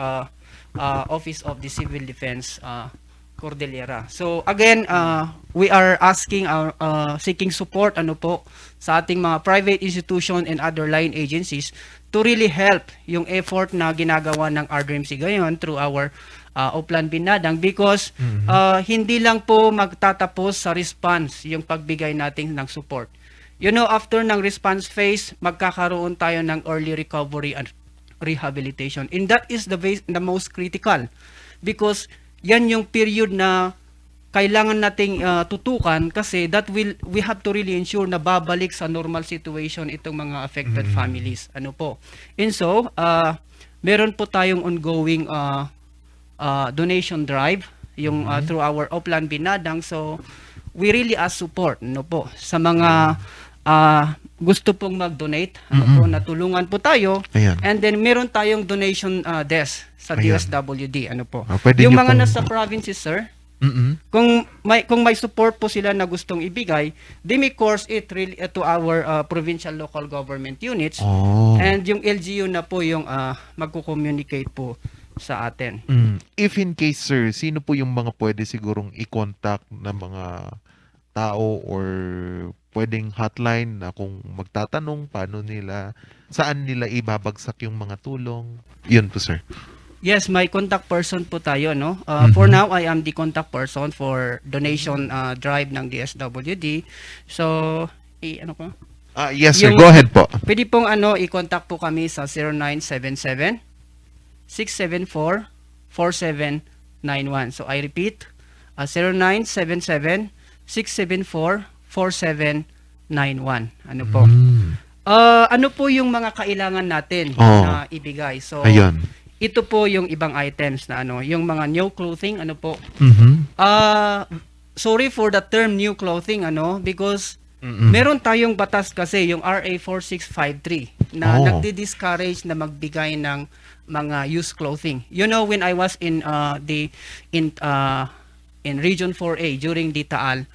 Office of the Civil Defense Cordillera. So again, we are asking seeking support ano po sa ating mga private institution and other line agencies to really help yung effort na ginagawa ng RDMC ngayon through our Oplan Binadang because hindi lang po magtatapos sa response yung pagbigay natin ng support. You know, after ng response phase, magkakaroon tayo ng early recovery and rehabilitation. And that is the most critical because yan yung period na kailangan nating tutukan kasi we have to really ensure na babalik sa normal situation itong mga affected families. Ano po? And so, meron po tayong ongoing donation drive yung through our Oplan Binadang. So, we really ask support no po sa mga gusto pong mag-donate po, natulungan po tayo. Ayan. And then meron tayong donation desk sa Ayan. DSWD ano po. Pwede Yung nyo mga pong- nasa provinces, sir, kung may support po sila na gustong ibigay, they may course it really to our provincial local government units. And yung LGU na po yung magko-communicate po sa atin. If in case, sir, sino po yung mga pwede sigurong i-contact na mga tao or pwedeng hotline na kung magtatanong saan nila ibabagsak yung mga tulong? Yun po, sir. Yes, may contact person po tayo, no? For now, I am the contact person for donation drive ng DSWD. So, ano po? Yes, sir. Go ahead po. Pwede pong i-contact po kami sa 0977 674 4791. So, I repeat, 0977 674 4791. Ano po? Ano po yung mga kailangan natin na ibigay? So, Ayun. ito po yung ibang items na yung mga new clothing, ano po? Sorry for the term new clothing, because meron tayong batas kasi, yung RA 4653 na nagdi-discourage na magbigay ng mga used clothing. You know, when I was in Region 4A during the Taal,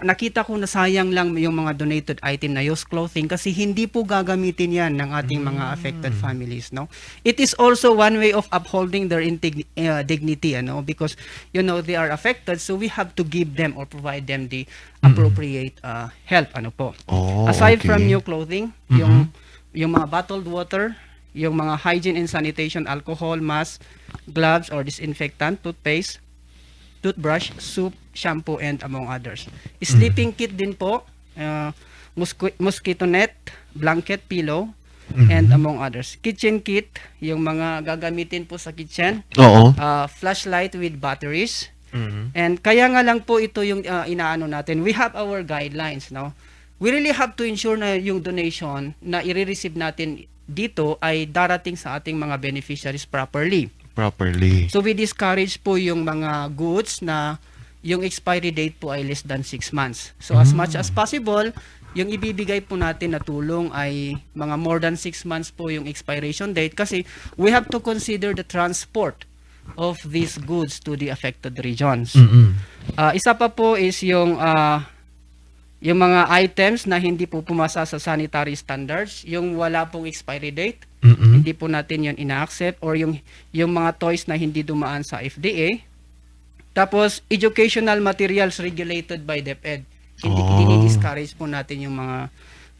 nakita ko na sayang lang yung mga donated item na used clothing kasi hindi po gagamitin yan ng ating mga affected families, no? It is also one way of upholding their dignity, because they are affected, so we have to give them or provide them the appropriate help, po. Aside from new clothing, yung mga bottled water, yung mga hygiene and sanitation, alcohol, mask, gloves or disinfectant, toothpaste, toothbrush, soup, shampoo, and among others. Sleeping kit din po, mosquito net, blanket, pillow, and among others. Kitchen kit, yung mga gagamitin po sa kitchen. Flashlight with batteries. And kaya nga lang po ito yung inaano natin. We have our guidelines, no? We really have to ensure na yung donation na i-receive natin dito ay darating sa ating mga beneficiaries properly. So we discourage po yung mga goods na yung expiry date po ay less than 6 months. So as much as possible, yung ibibigay po natin na tulong ay mga more than 6 months po yung expiration date kasi we have to consider the transport of these goods to the affected regions. Mm-mm. Isa pa po is yung mga items na hindi po pumasa sa sanitary standards, yung wala pong expiry date, Mm-mm. hindi po natin yun ina-accept, or yung mga toys na hindi dumaan sa FDA. Tapos, educational materials regulated by DepEd. Dini-discourage po natin yung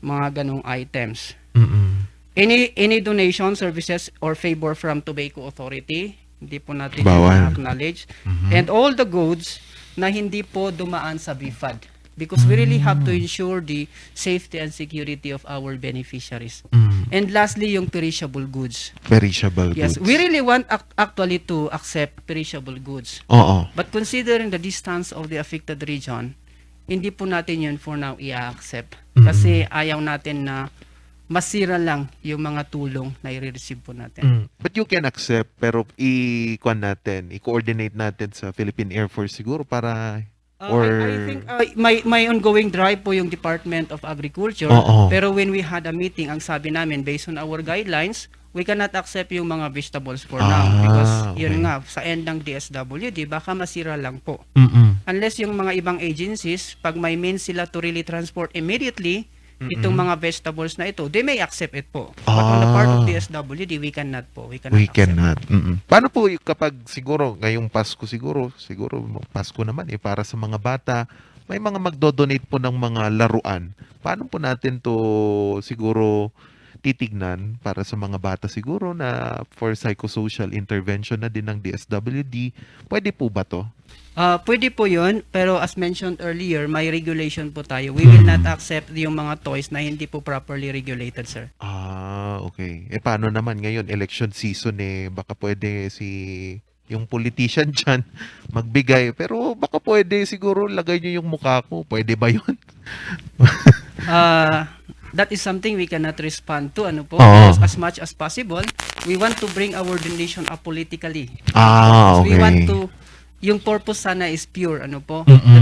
mga ganong items. Mm-mm. Any donation, services, or favor from Tobacco Authority, hindi po natin Bawal. acknowledge. And all the goods na hindi po dumaan sa BFAD. Because we really have to ensure the safety and security of our beneficiaries. And lastly, yung perishable goods. Perishable Yes, goods. we really want actually to accept perishable goods. Oo. But considering the distance of the affected region, hindi po natin yun for now i-accept. Kasi ayaw natin na masira lang yung mga tulong na i-receive po natin. But you can accept, pero i-coordinate natin sa Philippine Air Force siguro para I think may ongoing drive po yung Department of Agriculture. Oo. Pero when we had a meeting, ang sabi namin, based on our guidelines, we cannot accept yung mga vegetables for now. Because yun nga, sa end ng DSWD, baka masira lang po. Unless yung mga ibang agencies, pag may means sila to really transport immediately, itong mga vegetables na ito, they may accept it po. But on the part of DSWD, we cannot po. We cannot accept. Paano po kapag siguro ngayong Pasko siguro Pasko naman para sa mga bata, may mga magdo-donate po ng mga laruan. Paano po natin to siguro titignan para sa mga bata siguro na for psychosocial intervention na din ng DSWD? Pwede po ba to? Pwede po yun, pero as mentioned earlier, may regulation po tayo. We will not accept yung mga toys na hindi po properly regulated, sir. Okay. Paano naman ngayon, election season baka pwede yung politician dyan magbigay. Pero baka pwede siguro lagay nyo yung mukha ko. Pwede ba yun? That is something we cannot respond to. Because as much as possible, we want to bring our donation up politically. Okay. We want to, yung purpose sana is pure, that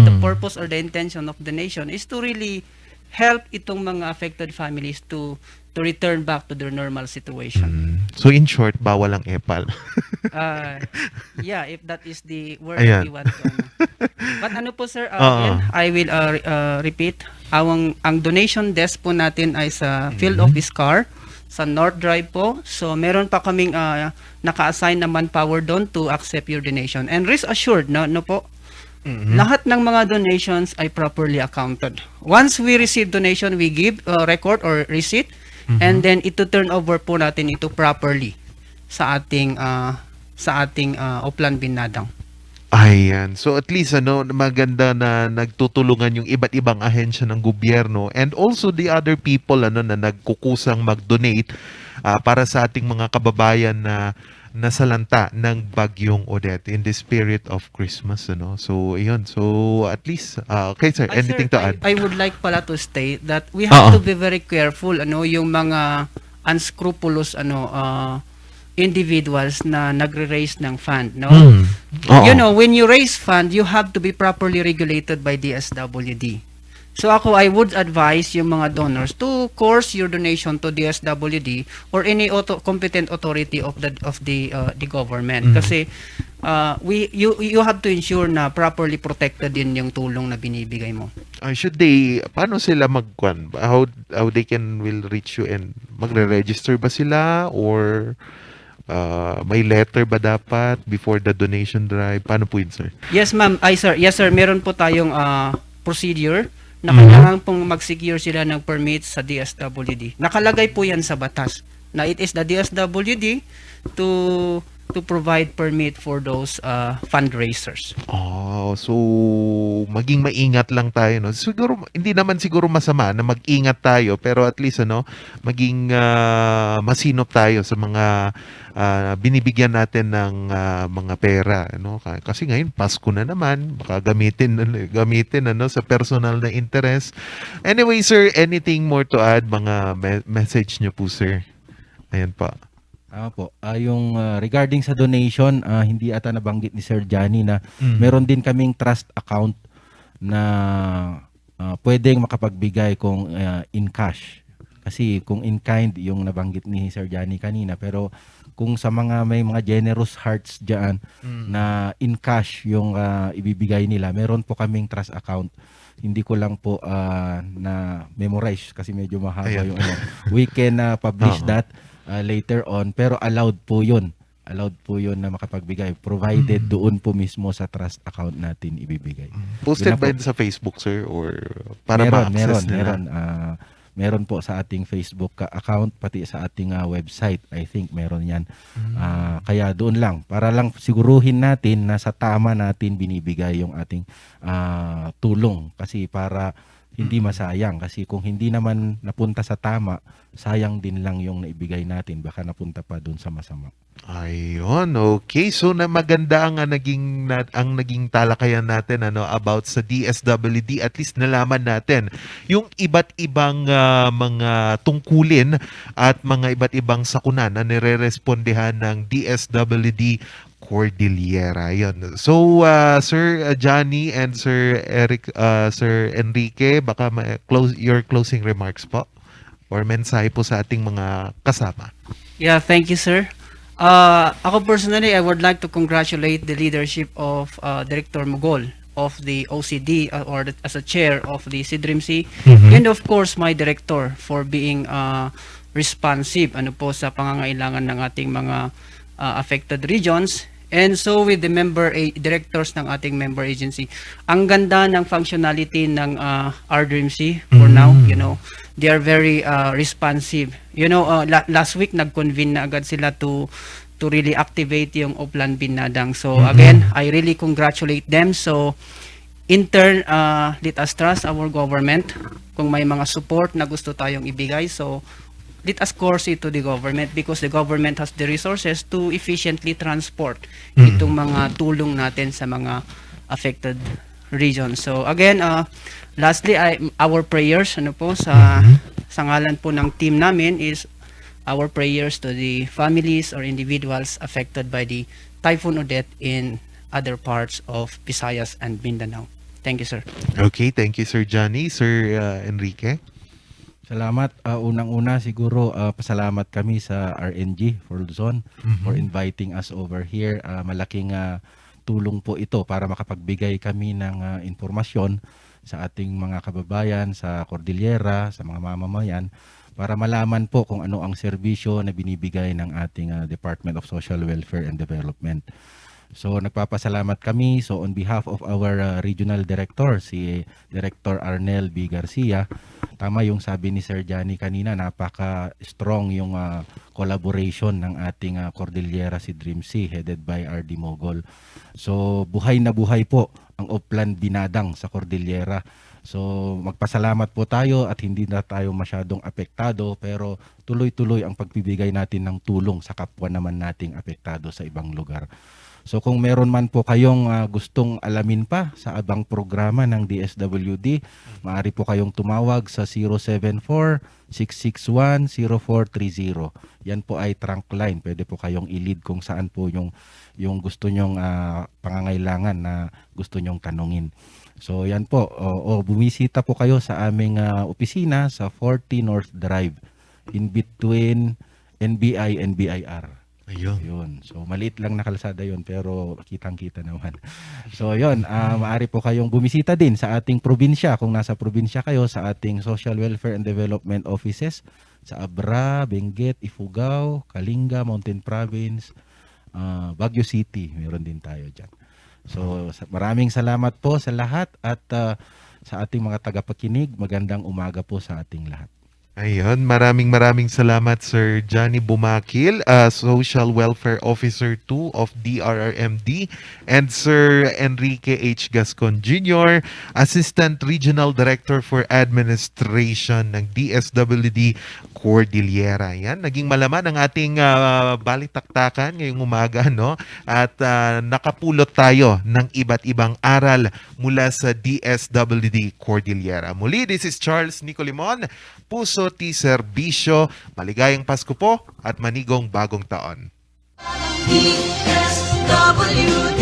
the purpose or the intention of the nation is to really help itong mga affected families to return back to their normal situation. So in short, bawal ang epal. Yeah, if that is the word Ayan. that we want to. But po sir, again, I will repeat, ang donation desk po natin ay sa Field Office Car, sa North Drive po. So meron pa kaming naka-assign na manpower doon to accept your donation. And rest assured, lahat ng mga donations ay properly accounted. Once we receive donation, we give record or receipt, and then ito turn over po natin ito properly sa ating Oplan Binadang. Ayan. So at least maganda na nagtutulungan yung iba't ibang ahensya ng gobyerno and also the other people na nagkukusang mag-donate para sa ating mga kababayan na nasalanta ng bagyong Odette in the spirit of Christmas. So ayun. So at least okay sir, anything to add? I would like pala to state that we have to be very careful yung mga unscrupulous individuals na nagre-raise ng fund, when you raise fund, you have to be properly regulated by DSWD. So I would advise yung mga donors to course your donation to DSWD or any competent authority of the government. Kasi you have to ensure na properly protected din yung tulong na binibigay mo. Paano sila how they will reach you and magre-register ba sila or may letter ba dapat before the donation drive? Paano po yun, sir? Yes, ma'am. Yes, sir. Meron po tayong procedure na kailangan pong mag-secure sila ng permit sa DSWD. Nakalagay po yan sa batas na it is the DSWD to provide permit for those fundraisers. So maging maingat lang tayo, Siguro hindi naman siguro masama na mag-ingat tayo, pero at least maging masinop tayo sa mga binibigyan natin ng mga pera, Kasi ngayon Pasko na naman, baka gamitin sa personal na interest. Anyway, sir, anything more to add, mga message niyo po, sir? Ayan pa. Yung regarding sa donation, hindi ata nabanggit ni Sir Johnny na meron din kaming trust account na pwedeng makapagbigay kung in cash. Kasi kung in kind yung nabanggit ni Sir Johnny kanina, pero kung sa may mga generous hearts diyan na in cash yung ibibigay nila, meron po kaming trust account. Hindi ko lang po na memorize kasi medyo mahaba yung ano. We can publish that later on, pero allowed po yun na makapagbigay provided doon po mismo sa trust account natin ibibigay. Posted ba yun sa Facebook, sir, or para ma-access nila? Meron po sa ating Facebook account, pati sa ating website. I think meron yan. Kaya doon lang, para lang siguruhin natin na sa tama natin binibigay yung ating tulong. Kasi para hindi masayang. Kasi kung hindi naman napunta sa tama, sayang din lang yung naibigay natin. Baka napunta pa doon sa masama. Ayun, okay. So na maganda ang naging talakayan natin about sa DSWD. At least nalaman natin yung iba't ibang mga tungkulin at mga iba't ibang sakunan na nirerespondehan ng DSWD Cordillera. Yun. So Sir Johnny and Sir Enrique, baka your closing remarks po or mensahe po sa ating mga kasama. Yeah, thank you, sir. Ako personally, I would like to congratulate the leadership of Director Mogol of the OCD as a chair of the CDRIMC, and of course my director for being responsive sa pangangailangan ng ating mga affected regions. And so with the directors ng ating member agency, ang ganda ng functionality ng RDRIMC for now, they are very responsive. Last week nag-convene na agad sila to really activate yung Oplan Binadang. So again, I really congratulate them. So in turn, let us trust our government. Kung may mga support na gusto tayong ibigay, so let us course it to the government because the government has the resources to efficiently transport itong mga tulong natin sa mga affected regions. So again, lastly, our prayers sa ngalan po ng team namin is our prayers to the families or individuals affected by the Typhoon Odette in other parts of Visayas and Mindanao. Thank you, sir. Okay, thank you, Sir Johnny. Sir Enrique? Salamat. Unang-una siguro pasalamat kami sa RNG for Luzon for inviting us over here. Malaking tulong po ito para makapagbigay kami ng informasyon sa ating mga kababayan sa Cordillera, sa mga mamamayan, para malaman po kung ano ang serbisyo na binibigay ng ating Department of Social Welfare and Development. So nagpapasalamat kami. So on behalf of our regional director, si Director Arnel B. Garcia, tama yung sabi ni Sir Johnny kanina, napaka-strong yung collaboration ng ating Cordillera CDRIMC headed by RD Mogol. So buhay na buhay po ang Oplan Binadang sa Cordillera. So magpasalamat po tayo at hindi na tayo masyadong apektado, pero tuloy-tuloy ang pagbibigay natin ng tulong sa kapwa naman nating apektado sa ibang lugar. So kung meron man po kayong gustong alamin pa sa abang programa ng DSWD, maaari po kayong tumawag sa 074-661-0430. Yan po ay trunk line. Pwede po kayong i-lead kung saan po yung gusto nyong pangangailangan na gusto nyong tanungin. So yan po, bumisita po kayo sa aming opisina sa 40 North Drive in between NBI and BIR. Ayun. So maliit lang na kalsada yun pero kitang-kita naman. So yun, maaari po kayong bumisita din sa ating probinsya kung nasa probinsya kayo, sa ating Social Welfare and Development Offices sa Abra, Benguet, Ifugao, Kalinga, Mountain Province, Baguio City. Meron din tayo dyan. So maraming salamat po sa lahat at sa ating mga tagapakinig, magandang umaga po sa ating lahat. Ayun, maraming salamat Sir Johnny Bumakil, Social Welfare Officer 2 of DRRMD, and Sir Enrique H. Gascon Jr., Assistant Regional Director for Administration ng DSWD Cordillera. Yan, naging malaman ang ating balitaktakan ngayong umaga, no? At nakapulot tayo ng iba't ibang aral mula sa DSWD Cordillera. Muli, this is Charles Nicolimon, Puso Ti Serbisyo. Maligayang Pasko po at manigong bagong taon. DSWD